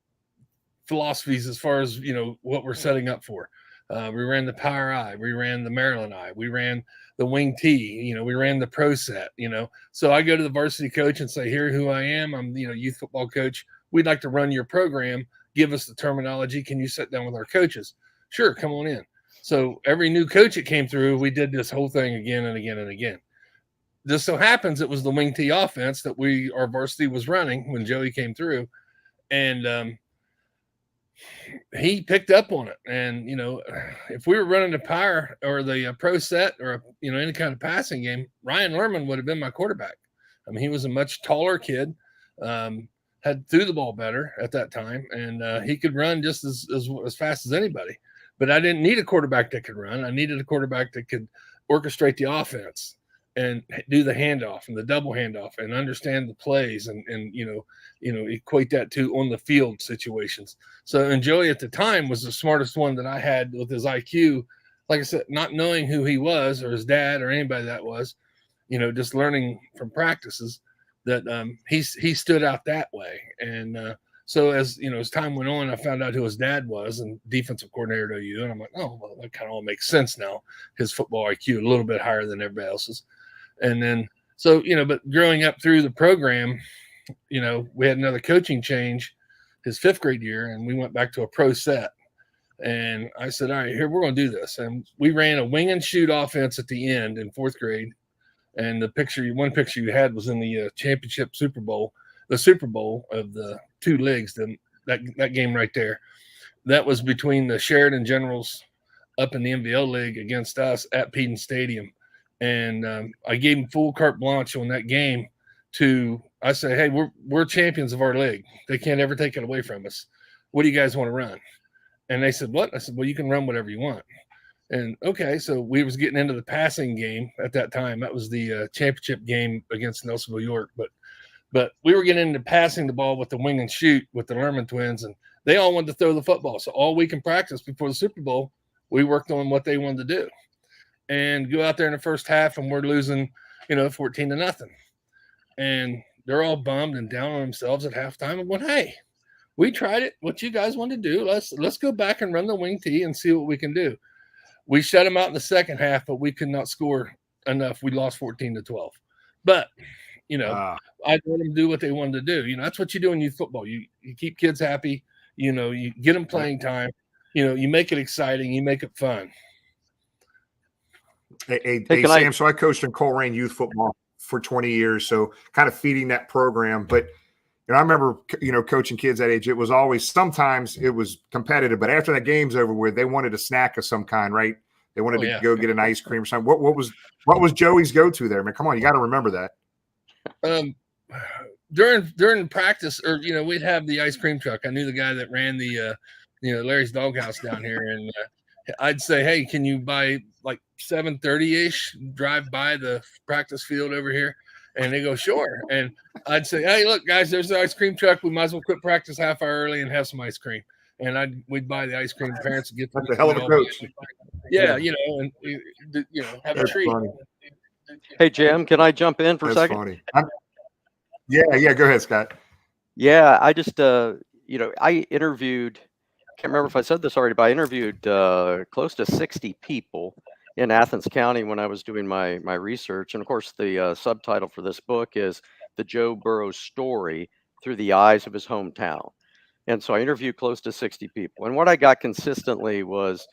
philosophies as far as, what we're setting up for. We ran the power I, we ran the Maryland I, we ran the wing T, we ran the pro set, So I go to the varsity coach and say, here who I am. I'm, youth football coach. We'd like to run your program. Give us the terminology. Can you sit down with our coaches? Sure. Come on in. So every new coach that came through, we did this whole thing again and again and again. Just so happens it was the wing T offense that our varsity was running when Joey came through. And he picked up on it. And, if we were running the power or the pro set or, any kind of passing game, Ryan Lerman would have been my quarterback. I mean, he was a much taller kid, had threw the ball better at that time. And he could run just as fast as anybody. But I didn't need a quarterback that could run. I needed a quarterback that could orchestrate the offense and do the handoff and the double handoff and understand the plays and equate that to on the field situations. So, and Joey at the time was the smartest one that I had with his IQ. Like I said, not knowing who he was or his dad or anybody that was, just learning from practices that he stood out that way. And so as time went on, I found out who his dad was and defensive coordinator at OU. And I'm like, oh, well, that kind of all makes sense now. His football IQ a little bit higher than everybody else's. And then, so, but growing up through the program, we had another coaching change his 5th grade year, and we went back to a pro set. And I said, all right, here, we're going to do this. And we ran a wing and shoot offense at the end in 4th grade. And one picture you had was in the championship Super Bowl, the Super Bowl of the 2 leagues, that game right there. That was between the Sheridan Generals up in the MVL League against us at Peden Stadium. And I gave him full carte blanche on that game I say, hey, we're champions of our league. They can't ever take it away from us. What do you guys want to run? And they said, what? I said, well, you can run whatever you want. And okay, so we was getting into the passing game at that time. That was the championship game against Nelsonville York. But we were getting into passing the ball with the wing and shoot with the Lerman twins, and they all wanted to throw the football. So all week in practice before the Super Bowl, we worked on what they wanted to do. And go out there in the first half, and we're losing 14-0. And they're all bummed and down on themselves at halftime. And went, hey, we tried it. What you guys want to do? Let's go back and run the wing tee and see what we can do. We shut them out in the second half, but we could not score enough. We lost 14-12. But I let them do what they wanted to do. That's what you do in youth football. You keep kids happy. You get them playing time. You make it exciting. You make it fun. Hey, Sam. So I coached in Coleraine youth football for 20 years, so kind of feeding that program. But I remember, coaching kids that age. It was always, sometimes it was competitive, but after that game's over with, they wanted a snack of some kind, right? They wanted to go get an ice cream or something. What was Joey's go-to there, man? Come on, you got to remember that. During practice, or we'd have the ice cream truck. I knew the guy that ran the Larry's Doghouse down here, and I'd say, hey, can you buy like 7:30-ish, drive by the practice field over here? And they go, sure. And I'd say, hey, look, guys, there's the ice cream truck. We might as well quit practice half hour early and have some ice cream. And we'd buy the ice cream. Parents would get That's a hell of a coach. Yeah, and have a treat. Funny. Hey, Jim, can I jump in for a second? Funny. Yeah, go ahead, Scott. Yeah, I just, I interviewed, can't remember if I said this already, but I interviewed close to 60 people in Athens County when I was doing my research. And of course, the subtitle for this book is The Joe Burrows Story Through the Eyes of His Hometown. And so I interviewed close to 60 people. And what I got consistently was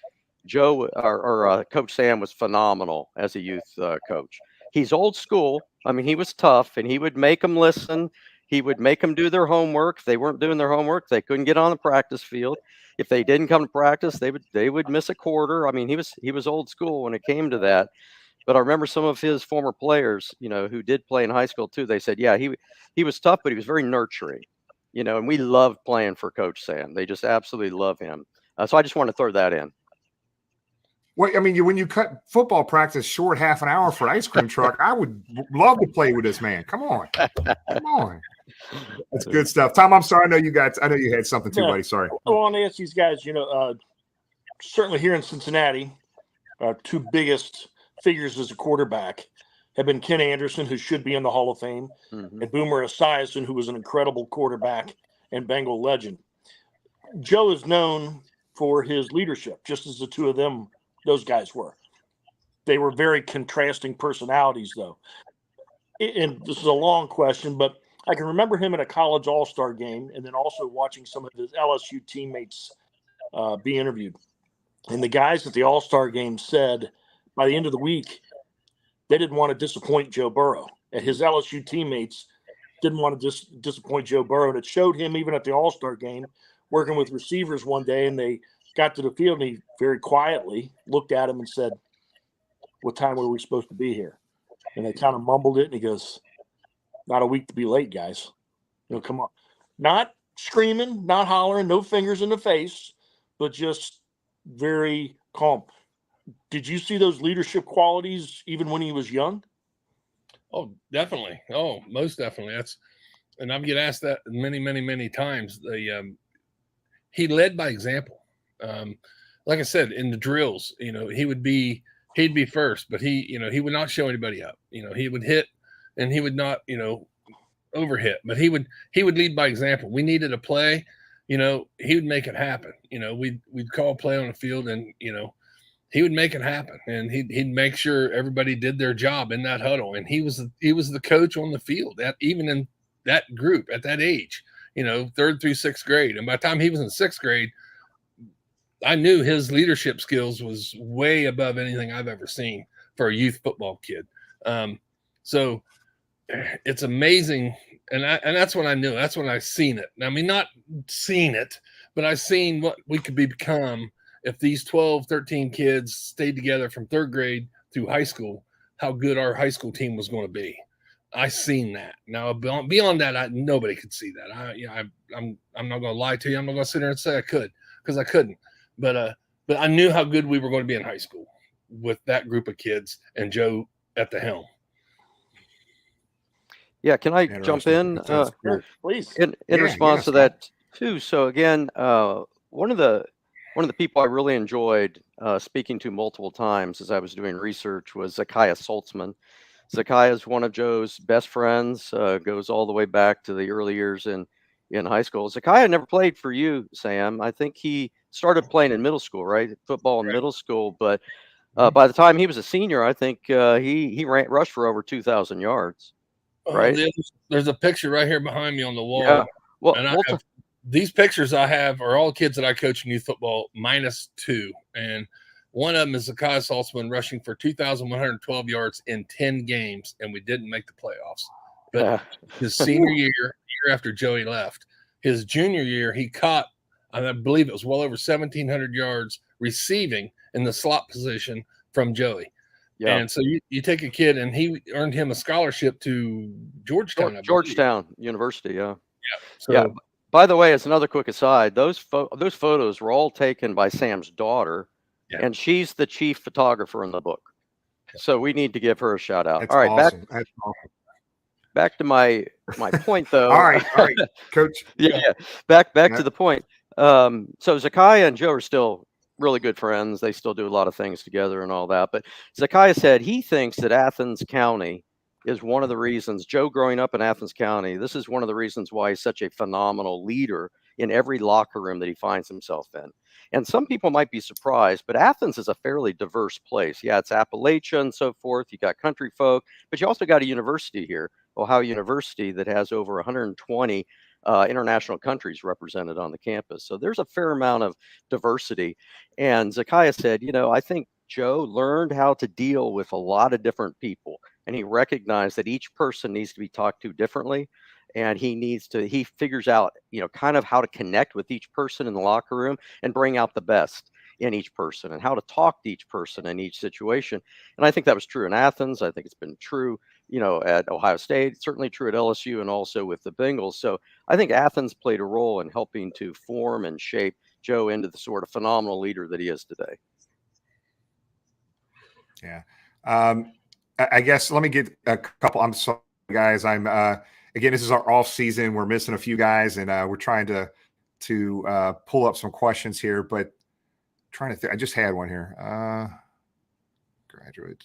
Joe or Coach Sam was phenomenal as a youth coach. He's old school. I mean, he was tough, and he would make them listen. He would make them do their homework. If they weren't doing their homework, they couldn't get on the practice field. If they didn't come to practice, they would miss a quarter. I mean, he was old school when it came to that. But I remember some of his former players, who did play in high school too. They said, yeah, he was tough, but he was very nurturing. And we loved playing for Coach Sam. They just absolutely love him. So I just want to throw that in. Well, I mean, when you cut football practice short half an hour for ice cream truck, I would love to play with this man. Come on. That's good stuff. Tom, I'm sorry. I know you had something too, buddy. Sorry. I want to ask these guys, certainly here in Cincinnati, our two biggest figures as a quarterback have been Ken Anderson, who should be in the Hall of Fame, and Boomer Esiason, who was an incredible quarterback and Bengal legend. Joe is known for his leadership, just as the two of those guys were. They were very contrasting personalities, though. And this is a long question, but I can remember him in a college all-star game and then also watching some of his LSU teammates be interviewed. And the guys at the all-star game said by the end of the week, they didn't want to disappoint Joe Burrow. And his LSU teammates didn't want to disappoint Joe Burrow. And it showed him even at the all-star game, working with receivers one day, and they got to the field, and he very quietly looked at him and said, what time were we supposed to be here? And they kind of mumbled it, and he goes, not a week to be late, guys. Come on. Not screaming, not hollering, no fingers in the face, but just very calm. Did you see those leadership qualities even when he was young? Oh, definitely. Oh, most definitely. And I get asked that many, many, many times. He led by example. Like I said, in the drills, he'd be first, but he would not show anybody up. He would hit, and he would not, overhit, but he would lead by example. We needed a play, he would make it happen. We'd call a play on the field, and he would make it happen, and he'd make sure everybody did their job in that huddle. And he was the coach on the field, that even in that group at that age, 3rd through 6th grade. And by the time he was in 6th grade, I knew his leadership skills was way above anything I've ever seen for a youth football kid. So it's amazing. And that's when I knew. That's when I seen it. I mean, not seen it, but I seen what we could become if these 12, 13 kids stayed together from 3rd grade through high school, how good our high school team was going to be. I seen that. Now, beyond that, nobody could see that. I'm not going to lie to you. I'm not going to sit there and say I could, because I couldn't. But I knew how good we were going to be in high school with that group of kids and Joe at the helm. Yeah, can I jump in? Please. In response to that too. So again, one of the people I really enjoyed speaking to multiple times as I was doing research was Zakiah Soltzman. Zakiah is one of Joe's best friends, goes all the way back to the early years in high school. Zakiah never played for you, Sam. I think he started playing in middle school, right? Football in middle school. But by the time he was a senior, I think he rushed for over 2,000 yards, right? There's a picture right here behind me on the wall. Yeah. Well, and these pictures I have are all kids that I coach in youth football -2. And one of them is Zakiah Saltzman rushing for 2,112 yards in 10 games, and we didn't make the playoffs. But his senior year after Joey left, his junior year, he caught, I believe it was well over 1,700 yards receiving in the slot position from Joey. Yeah. And so you take a kid, and he earned him a scholarship to Georgetown. Georgetown University, yeah. So, yeah. By the way, as another quick aside, those photos were all taken by Sam's daughter, and she's the chief photographer in the book. So we need to give her a shout out. That's all right, awesome. back to my point though. all right, Coach. Yeah. Back to the point. So Zakiah and Joe are still really good friends. They still do a lot of things together and all that. But Zakiah said he thinks that Athens County is one of the reasons, Joe growing up in Athens County, this is one of the reasons why he's such a phenomenal leader in every locker room that he finds himself in. And some people might be surprised, but Athens is a fairly diverse place. Yeah, it's Appalachia and so forth. You got country folk, but you also got a university here, Ohio University, that has over 120 international countries represented on the campus. So there's a fair amount of diversity. And Zakiah said, I think Joe learned how to deal with a lot of different people, and he recognized that each person needs to be talked to differently. And he figures out, kind of how to connect with each person in the locker room and bring out the best in each person and how to talk to each person in each situation. And I think that was true in Athens. I think it's been true, at Ohio State, certainly true at LSU, and also with the Bengals. So I think Athens played a role in helping to form and shape Joe into the sort of phenomenal leader that he is today. Yeah. I guess let me get a couple. I'm sorry, guys. Again, this is our off season. We're missing a few guys, and we're trying to pull up some questions here. But trying to think, I just had one here. Graduate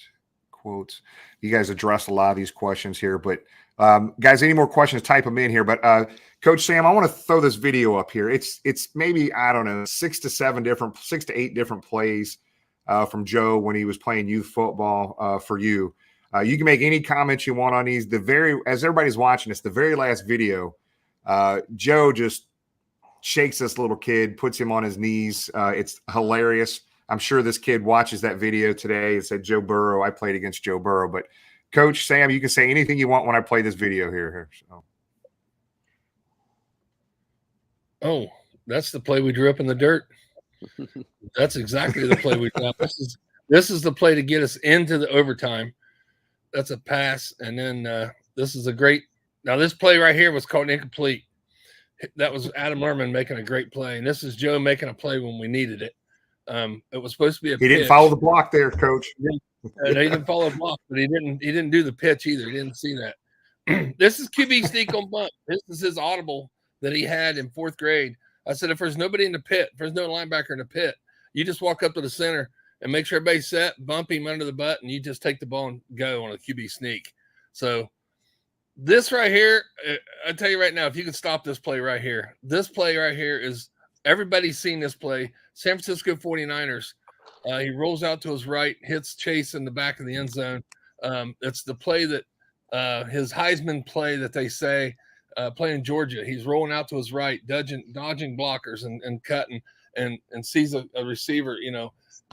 quotes. You guys addressed a lot of these questions here, but guys, any more questions? Type them in here. But Coach Sam, I want to throw this video up here. It's maybe, I don't know, 6 to 8 different plays from Joe when he was playing youth football for you. You can make any comments you want on these. As everybody's watching this, the very last video, Joe just shakes this little kid, puts him on his knees. It's hilarious. I'm sure this kid watches that video today and said, Joe Burrow, I played against Joe Burrow. But Coach Sam, you can say anything you want when I play this video here. So. Oh, that's the play we drew up in the dirt. That's exactly the play we drew up. This is the play to get us into the overtime. That's a pass, and then this is a great. Now this play right here was called incomplete. That was Adam Lerman making a great play, and this is Joe making a play when we needed it. It was supposed to be a. He didn't follow the block there, Coach. He didn't follow the block, but he didn't do the pitch either. He didn't see that. This is QB sneak on bunt. This is his audible that he had in 4th grade. I said, if there's nobody in the pit, if there's no linebacker in the pit, you just walk up to the center and make sure everybody's set, bump him under the butt, and you just take the ball and go on a QB sneak. So this right here, I tell you right now, if you can stop this play right here, this play right here is everybody's seen this play. San Francisco 49ers, he rolls out to his right, hits Chase in the back of the end zone. It's the play that his Heisman play that they say playing Georgia. He's rolling out to his right, dodging blockers and cutting and sees a receiver,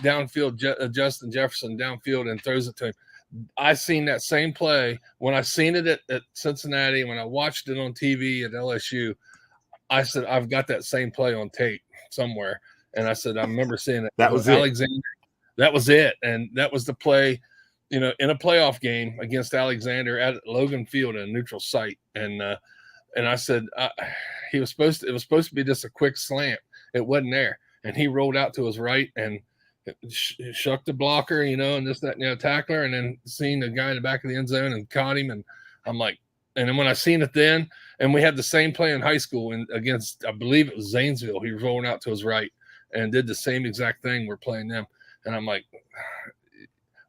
downfield, Justin Jefferson downfield, and throws it to him. I seen that same play when I seen it at Cincinnati. When I watched it on TV at LSU, I said, I've got that same play on tape somewhere. And I said, I remember seeing it. That was Alexander. That was it. And that was the play, in a playoff game against Alexander at Logan Field in a neutral site. And I said, it was supposed to be just a quick slant. It wasn't there. And he rolled out to his right and shucked the blocker, and this, that, tackler, and then seen the guy in the back of the end zone and caught him. And I'm like, and then when I seen it then, and we had the same play in high school and against, I believe it was Zanesville, he was rolling out to his right and did the same exact thing. We're playing them. And I'm like,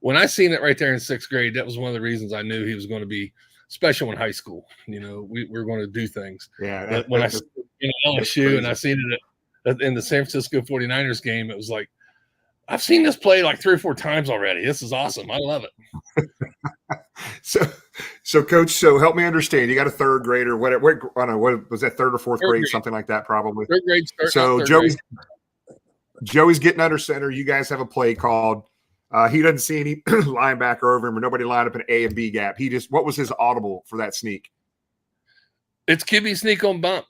when I seen it right there in 6th grade, that was one of the reasons I knew he was going to be special in high school. You know, we're going to do things. Yeah. When I seen it in LSU and I seen it in the San Francisco 49ers game, it was like, I've seen this play like 3 or 4 times already. This is awesome. I love it. So Coach, so help me understand. You got a 3rd grader. What I don't know, what was that, 3rd or 4th grade, something like that, probably. 3rd grade start. So Joey's getting under center. You guys have a play called. He doesn't see any linebacker over him or nobody lined up an A and B gap. What was his audible for that sneak? It's QB sneak on bump.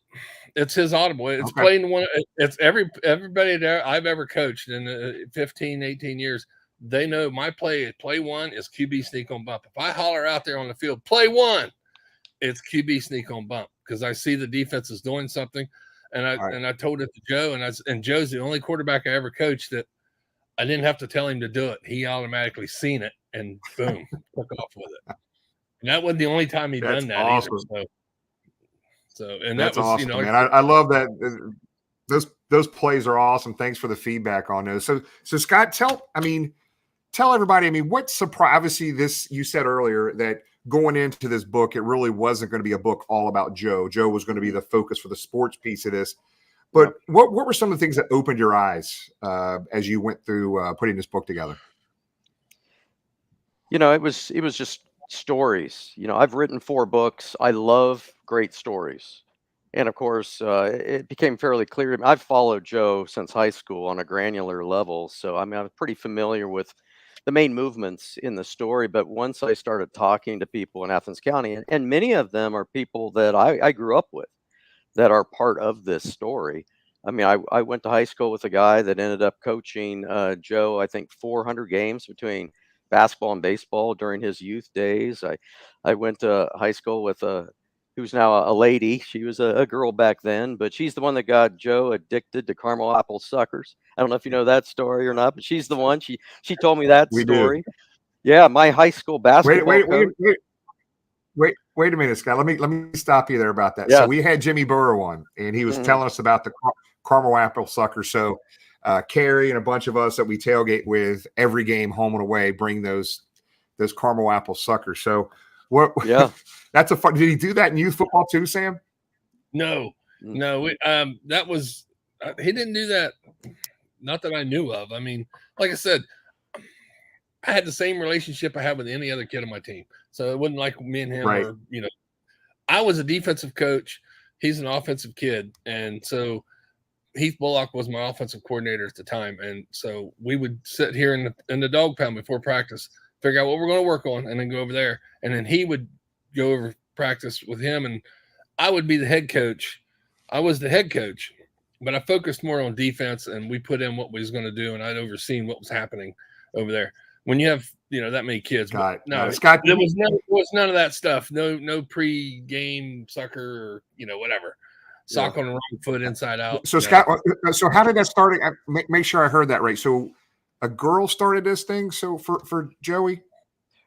It's his audible. It's playing one. It's everybody there I've ever coached in 15, 18 years. They know my play 1 is QB sneak on bump. If I holler out there on the field, play 1, it's QB sneak on bump because I see the defense is doing something. And I told it to Joe, and Joe's the only quarterback I ever coached that I didn't have to tell him to do it. He automatically seen it and boom, took off with it. And that wasn't the only time he'd done that awesome. either. So and that's that was awesome, you know, man. I love that. Those plays are awesome. Thanks for the feedback on those. So Scott, tell everybody. I mean, what surprise? Obviously, you said earlier that going into this book, it really wasn't going to be a book all about Joe. Joe was going to be the focus for the sports piece of this. But what were some of the things that opened your eyes as you went through putting this book together? You know, it was just stories. You know, I've written 4 books. I love great stories. And of course, it became fairly clear to me. I've followed Joe since high school on a granular level. So, I mean, I'm pretty familiar with the main movements in the story. But once I started talking to people in Athens County, and many of them are people that I grew up with that are part of this story. I mean, I went to high school with a guy that ended up coaching Joe, I think 400 games between basketball and baseball during his youth days. I went to high school with who's now a lady. She was a girl back then, but she's the one that got Joe addicted to caramel apple suckers. I don't know if you know that story or not, but she's the one. She told me that story. Do. Yeah, my high school basketball coach. Wait a minute, Scott. Let me stop you there about that. Yeah. So we had Jimmy Burrow on, and he was telling us about the caramel apple sucker. So Carrie and a bunch of us that we tailgate with every game, home and away, bring those caramel apple suckers. So what? Yeah, that's a fun. Did he do that in youth football too, Sam? No. That was he didn't do that. Not that I knew of. I mean, like I said, I had the same relationship I had with any other kid on my team. So it wasn't like me and him were, you know, I was a defensive coach. He's an offensive kid. And so Heath Bullock was my offensive coordinator at the time. And so we would sit here in the dog pound before practice, figure out what we're going to work on, and then go over there. And then he would go over practice with him, and I would be the head coach. I was the head coach, but I focused more on defense, and we put in what we was going to do, and I'd overseen what was happening over there. When you have, you know, that many kids, no, Scott, there was none of that stuff. No pre-game sucker or, you know, whatever. Sock on the wrong foot, inside out. So Scott, so how did that start? Make sure I heard that right. So a girl started this thing. So for Joey.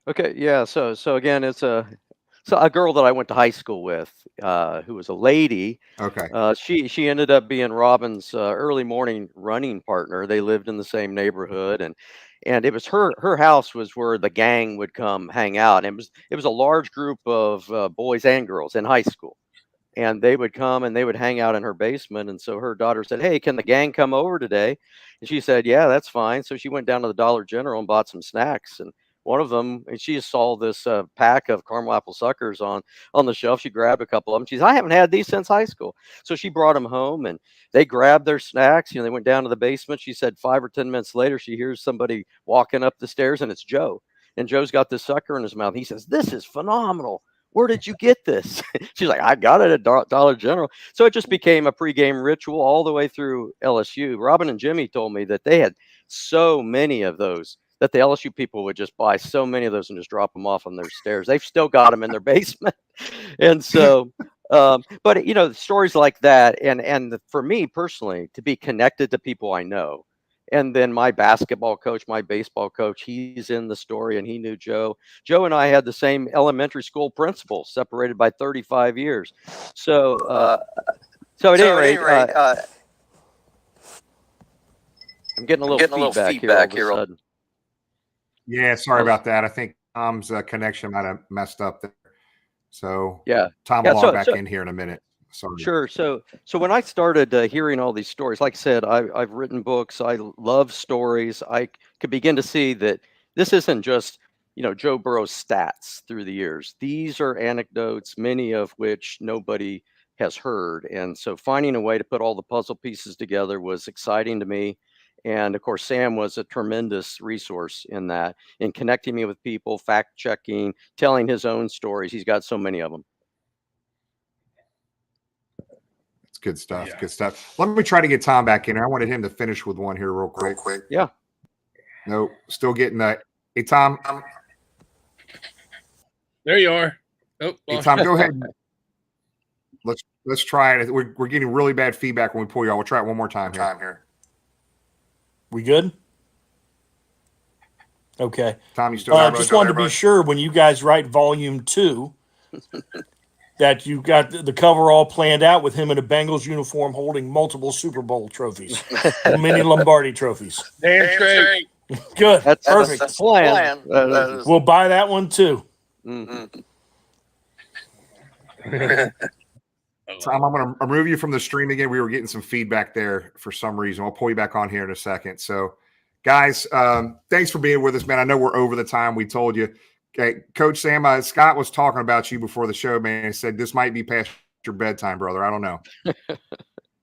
Okay, yeah. So again, it's a girl that I went to high school with, who was a lady. Okay. She ended up being Robin's early morning running partner. They lived in the same neighborhood, and it was her house was where the gang would come hang out. And it was a large group of boys and girls in high school, and they would come and they would hang out in her basement. And so her daughter said, "Hey, can the gang come over today?" And she said, "Yeah, that's fine." So she went down to the Dollar General and bought some snacks. And one of them, and she saw this pack of caramel apple suckers on the shelf. She grabbed a couple of them. She said, "I haven't had these since high school." So she brought them home, and they grabbed their snacks. You know, they went down to the basement. She said 5 or 10 minutes later, she hears somebody walking up the stairs, and it's Joe. And Joe's got this sucker in his mouth. He says, "This is phenomenal. Where did you get this?" She's like, "I got it at Dollar General." So it just became a pregame ritual all the way through LSU. Robin and Jimmy told me that they had so many of those that the LSU people would just buy so many of those and just drop them off on their stairs. They've still got them in their basement. And so, but you know, stories like that, and for me personally, to be connected to people I know. And then my basketball coach, my baseball coach, he's in the story, and he knew Joe. Joe and I had the same elementary school principal, separated by 35 years. So, at any rate, I'm getting a little feedback here all of a sudden. Yeah, sorry about that. I think Tom's connection might have messed up there. So Yeah. Tom will log back in here in a minute. Sorry. Sure. So when I started hearing all these stories, like I said, I've written books. I love stories. I could begin to see that this isn't just, Joe Burrow's stats through the years. These are anecdotes, many of which nobody has heard. And so finding a way to put all the puzzle pieces together was exciting to me. And of course, Sam was a tremendous resource in that, in connecting me with people, fact checking, telling his own stories. He's got so many of them. Good stuff. Yeah. Good stuff. Let me try to get Tom back in here. I wanted him to finish with one here real quick. Yeah. No, still getting that. Hey, Tom. There you are. Oh, hey, Tom, go ahead. Let's try it. We're getting really bad feedback when we pull you out. We'll try it one more time here. We good? Okay. Tom, you still there? Just wanted to be sure when you guys write volume 2 that you got the cover all planned out with him in a Bengals uniform holding multiple Super Bowl trophies, mini Lombardi trophies. Damn straight. Good. That's perfect. That's the plan. We'll buy that one too. Mm-hmm. Tom, I'm going to remove you from the stream again. We were getting some feedback there for some reason. I'll pull you back on here in a second. So, guys, thanks for being with us, man. I know we're over the time we told you. Okay, Coach Sam, Scott was talking about you before the show, man. He said this might be past your bedtime, brother. I don't know.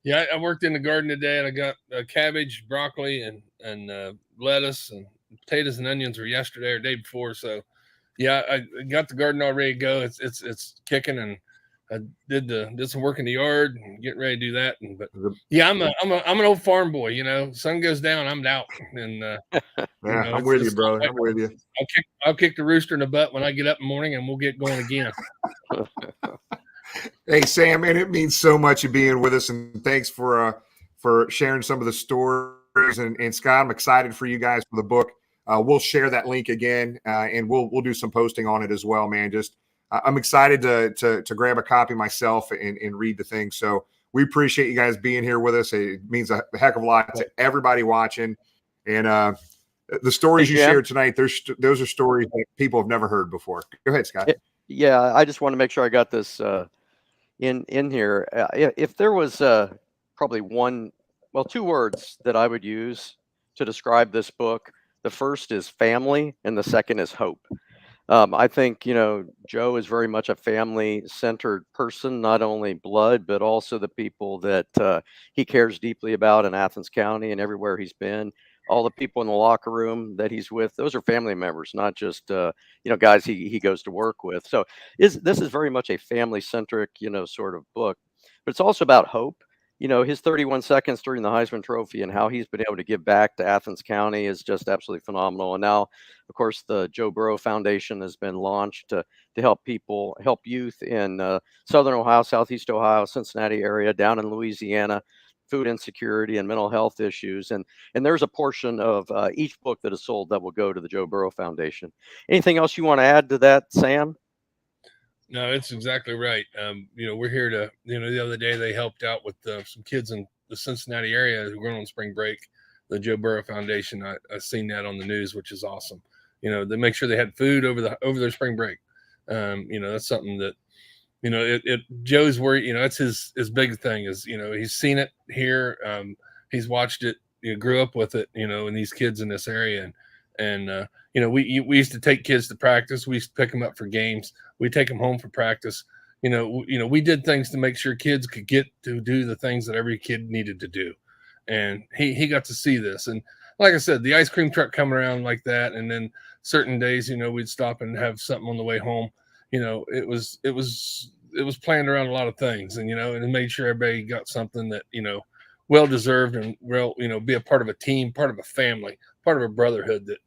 Yeah, I worked in the garden today, and I got cabbage, broccoli, and lettuce, and potatoes and onions were yesterday or day before. So, yeah, I got the garden all ready to go. It's kicking, and I did some work in the yard and getting ready to do that. But yeah, I'm an old farm boy. Sun goes down, I'm out. And yeah, I'm with you, brother. I'm with you. I'll kick the rooster in the butt when I get up in the morning, and we'll get going again. Hey, Sam, and it means so much you being with us, and thanks for sharing some of the stories. And Scott, I'm excited for you guys for the book. We'll share that link again, and we'll do some posting on it as well, man. I'm excited to grab a copy myself and read the thing. So we appreciate you guys being here with us. It means a heck of a lot to everybody watching. And the stories you shared tonight, those are stories that people have never heard before. Go ahead, Scott. Yeah, I just want to make sure I got this in here. If there was probably two words that I would use to describe this book, the first is family and the second is hope. I think, Joe is very much a family-centered person, not only blood, but also the people that he cares deeply about in Athens County and everywhere he's been. All the people in the locker room that he's with, those are family members, not just, guys he goes to work with. So this is very much a family-centric, sort of book. But it's also about hope. His 31 seconds during the Heisman Trophy and how he's been able to give back to Athens County is just absolutely phenomenal. And now, of course, the Joe Burrow Foundation has been launched to help youth in Southern Ohio, Southeast Ohio, Cincinnati area, down in Louisiana, food insecurity and mental health issues. And there's a portion of each book that is sold that will go to the Joe Burrow Foundation. Anything else you want to add to that, Sam? No, it's exactly right. We're here to, the other day they helped out with some kids in the Cincinnati area who were on spring break, the Joe Burrow Foundation. I seen that on the news, which is awesome. They make sure they had food over their spring break. That's something that, Joe's worried, that's his big thing is, he's seen it here. He's watched it, grew up with it, and these kids in this area. And we used to take kids to practice. We used to pick them up for games. We take them home for practice. We did things to make sure kids could get to do the things that every kid needed to do. And he got to see this. And like I said, the ice cream truck coming around like that. And then certain days, we'd stop and have something on the way home. It was planned around a lot of things, and it made sure everybody got something that, well deserved and be a part of a team, part of a family, part of a brotherhood that,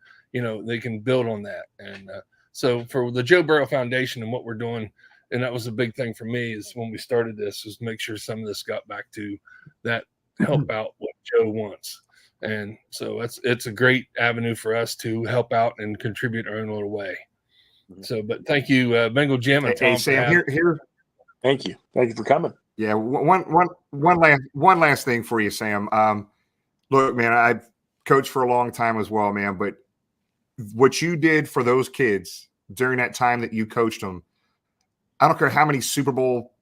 they can build on that. And so for the Joe Burrow Foundation and what we're doing, and that was a big thing for me is when we started this, was make sure some of this got back to that, help out what Joe wants. And so it's a great avenue for us to help out and contribute our own little way. So, but thank you, Bengal Jim and Tom. Hey, Sam, here. Thank you for coming. Yeah, one last thing for you, Sam. Look, man, I've coached for a long time as well, man. But what you did for those kids during that time that you coached them, I don't care how many Super Bowl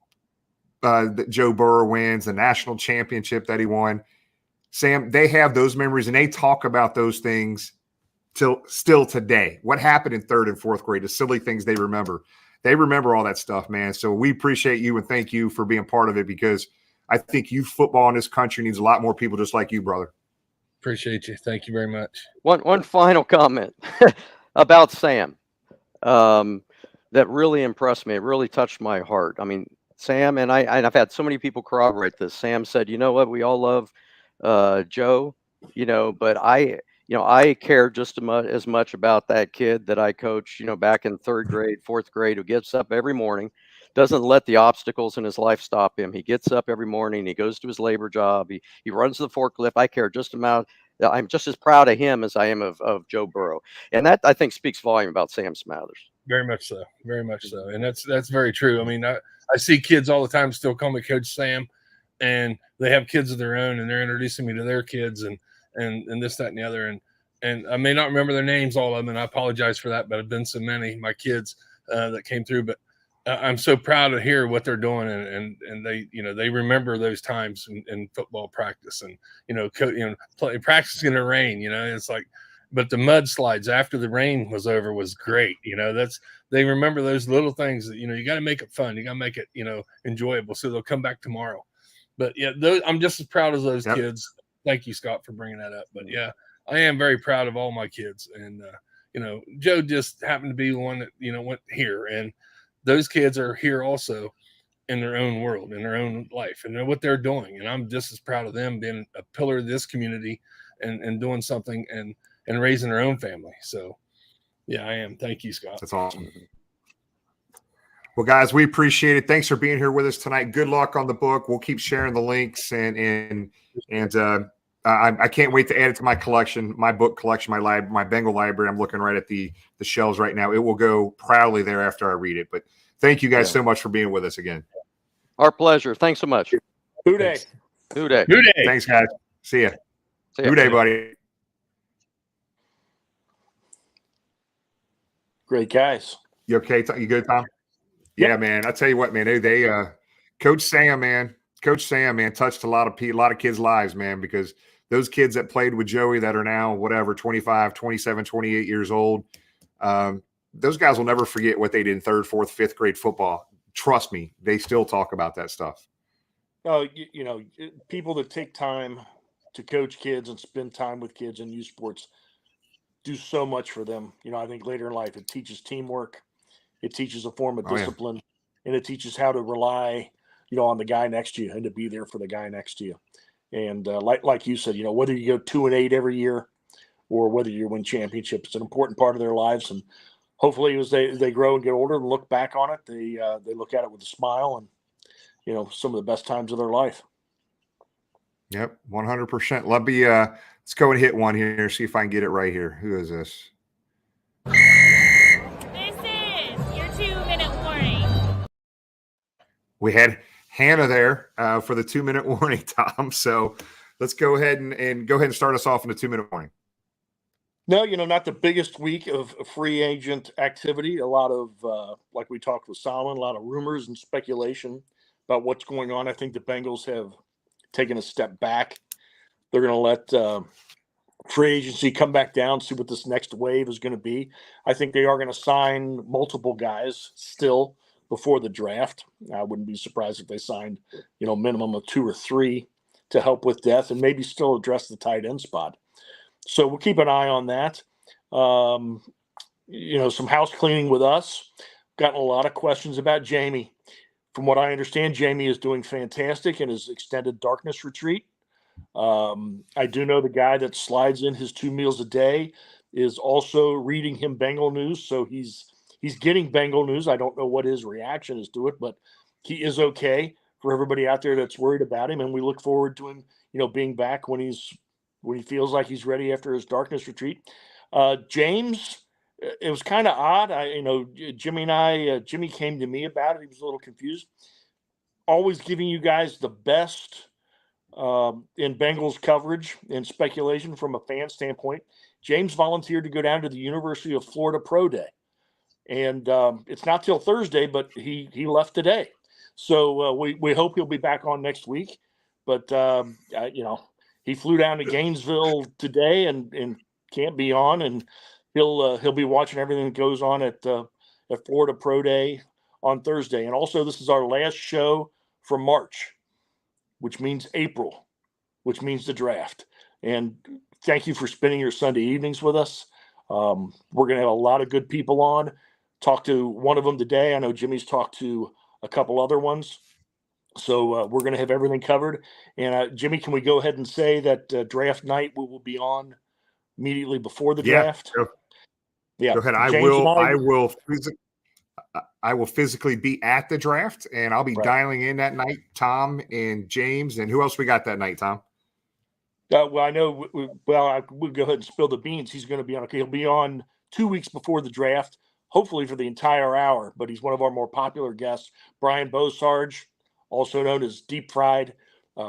that Joe Burrow wins, the national championship that he won, Sam, they have those memories and they talk about those things still today. What happened in third and fourth grade, the silly things they remember. They remember all that stuff, man. So we appreciate you and thank you for being part of it, because I think youth football in this country needs a lot more people just like you, brother. Appreciate you. Thank you very much. One final comment about Sam that really impressed me. It really touched my heart. I mean, Sam and I've had so many people corroborate this. Sam said, "You know what? We all love Joe, but I care just as much about that kid that I coached, back in third grade, fourth grade, who gets up every morning, doesn't let the obstacles in his life stop him. He gets up every morning, he goes to his labor job, he runs the forklift. I care just about. I'm just as proud of him as I am of Joe Burrow." And that, I think, speaks volume about Sam Smathers. Very much so. Very much so. And that's very true. I mean, I see kids all the time still call me Coach Sam, and they have kids of their own, and they're introducing me to their kids and this, that, and the other. And I may not remember their names, all of them, and I apologize for that, but I've been so many, my kids that came through. But I'm so proud to hear what they're doing, and they remember those times in football practice, and practicing in the rain. It's like, but the mudslides after the rain was over was great. They remember those little things that you got to make it fun, you got to make it enjoyable, so they'll come back tomorrow. But yeah, I'm just as proud as those kids. Thank you, Scott, for bringing that up. But yeah, I am very proud of all my kids, and Joe just happened to be the one that went here, and those kids are here also in their own world, in their own life, and what they're doing. And I'm just as proud of them being a pillar of this community and doing something and raising their own family. So yeah, I am. Thank you, Scott. That's awesome. Well, guys, we appreciate it. Thanks for being here with us tonight. Good luck on the book. We'll keep sharing the links, and I can't wait to add it to my collection, my book collection, my Bengal library. I'm looking right at the shelves right now. It will go proudly there after I read it. But thank you guys so much for being with us again. Our pleasure. Thanks so much. Who day? Who day? Who day? Thanks, guys. See ya. Who day, buddy. Great guys. You okay? You good, Tom? Yeah, man. I tell you what, man. They Coach Sam, man, touched a lot of kids' lives, man, because those kids that played with Joey that are now, 25, 27, 28 years old, those guys will never forget what they did in third, fourth, fifth grade football. Trust me, they still talk about that stuff. Oh, people that take time to coach kids and spend time with kids in youth sports do so much for them. I think later in life, it teaches teamwork, it teaches a form of discipline, and it teaches how to rely, on the guy next to you and to be there for the guy next to you. And like you said, whether you go 2-8 every year or whether you win championships, it's an important part of their lives. And hopefully, as they grow and get older and look back on it, they look at it with a smile and some of the best times of their life. Yep, 100%. Let me let's go and hit one here. See if I can get it right here. Who is this? This is your 2-minute warning. We had Hannah there for the 2-minute warning, Tom. So let's go ahead and start us off in the 2-minute warning. No, not the biggest week of free agent activity. A lot of, like we talked with Solomon, a lot of rumors and speculation about what's going on. I think the Bengals have taken a step back. They're going to let free agency come back down, see what this next wave is going to be. I think they are going to sign multiple guys still before the draft. I wouldn't be surprised if they signed, minimum of 2 or 3 to help with depth and maybe still address the tight end spot. So we'll keep an eye on that. Some house cleaning with us. Gotten a lot of questions about Jamie. From what I understand, Jamie is doing fantastic in his extended darkness retreat. I do know the guy that slides in his 2 meals a day is also reading him Bengal news. So he's getting Bengal news. I don't know what his reaction is to it, but he is okay for everybody out there that's worried about him. And we look forward to him, being back when he feels like he's ready after his darkness retreat. James, it was kind of odd. Jimmy came to me about it. He was a little confused. Always giving you guys the best in Bengals coverage and speculation from a fan standpoint, James volunteered to go down to the University of Florida Pro Day. And it's not till Thursday, but he left today. So we hope he'll be back on next week. But, he flew down to Gainesville today and can't be on. And he'll be watching everything that goes on at Florida Pro Day on Thursday. And also, this is our last show for March, which means April, which means the draft. And thank you for spending your Sunday evenings with us. We're going to have a lot of good people on. Talked to one of them today. I know Jimmy's talked to a couple other ones. So we're going to have everything covered. And Jimmy, can we go ahead and say that draft night we will be on immediately before the draft? Yeah. Go ahead. I will physically be at the draft, and I'll be dialing in that night. Tom and James, and who else we got that night, Tom? Well, I know. I would go ahead and spill the beans. He's going to be on. Okay, he'll be on 2 weeks before the draft, hopefully for the entire hour. But he's one of our more popular guests, Brian Bosarge, also known as Deep Fried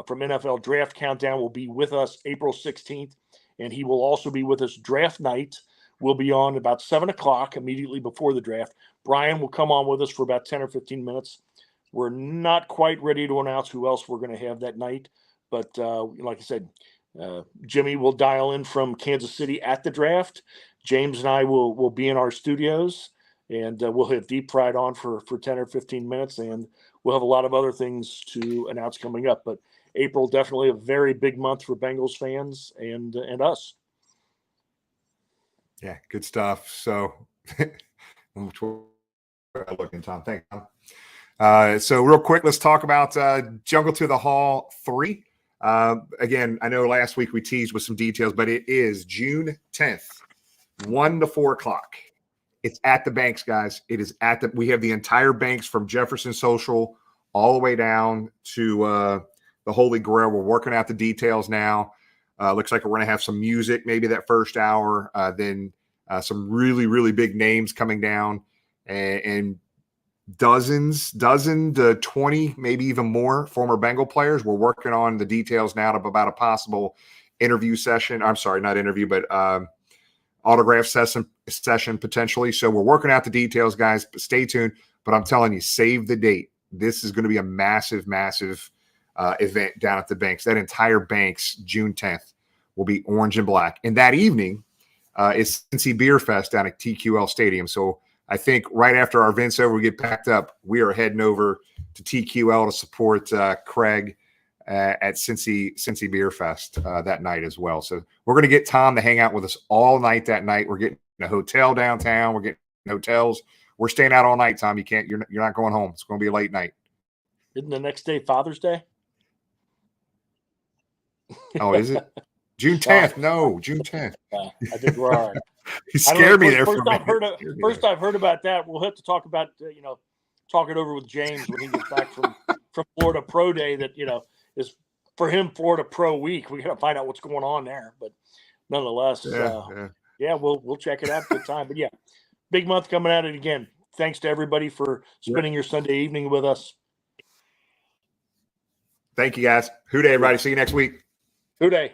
from NFL Draft Countdown, will be with us April 16th, and he will also be with us draft night. We'll be on about 7 o'clock immediately before the draft. Brian will come on with us for about 10 or 15 minutes. We're not quite ready to announce who else we're going to have that night. But like I said, Jimmy will dial in from Kansas City at the draft. James and I will be in our studios, and we'll have Deep Fried on for 10 or 15 minutes. And we'll have a lot of other things to announce coming up. But April, definitely a very big month for Bengals fans and us. Yeah, good stuff. So, looking, Tom. Thanks, Tom. So, real quick, let's talk about Jungle to the Hall 3. Again, I know last week we teased with some details, but it is June 10th, 1 to 4 o'clock. It's at the Banks, guys. It is we have the entire Banks from Jefferson Social all the way down to the Holy Grail. We're working out the details now. Looks like we're going to have some music maybe that first hour, then some really, really big names coming down, and dozen to 20, maybe even more former Bengal players. We're working on the details now about a possible interview session. I'm sorry, not interview, but autograph session potentially. So we're working out the details, guys. But stay tuned. But I'm telling you, save the date. This is going to be a massive, massive event down at the Banks. That entire Banks, June 10th, will be orange and black. And that evening is Cincy Beer Fest down at TQL Stadium. So I think right after our event's over, we get packed up, we are heading over to TQL to support Craig at Cincy Beer Fest that night as well. So we're going to get Tom to hang out with us all night that night. We're getting a hotel downtown. We're getting hotels. We're staying out all night, Tom. You're not going home. It's going to be a late night. Isn't the next day Father's Day? Oh, is it? June 10th. No, June 10th. I think we're all right. You scared me there. First I've heard about that. We'll have to talk about, talk it over with James when he gets back from Florida Pro Day that, is for him Florida Pro Week. We got to find out what's going on there. But nonetheless, we'll check it out. Good time. But yeah, big month coming at it again. Thanks to everybody for spending your Sunday evening with us. Thank you, guys. Hoo day, everybody. See you next week. Hoo day.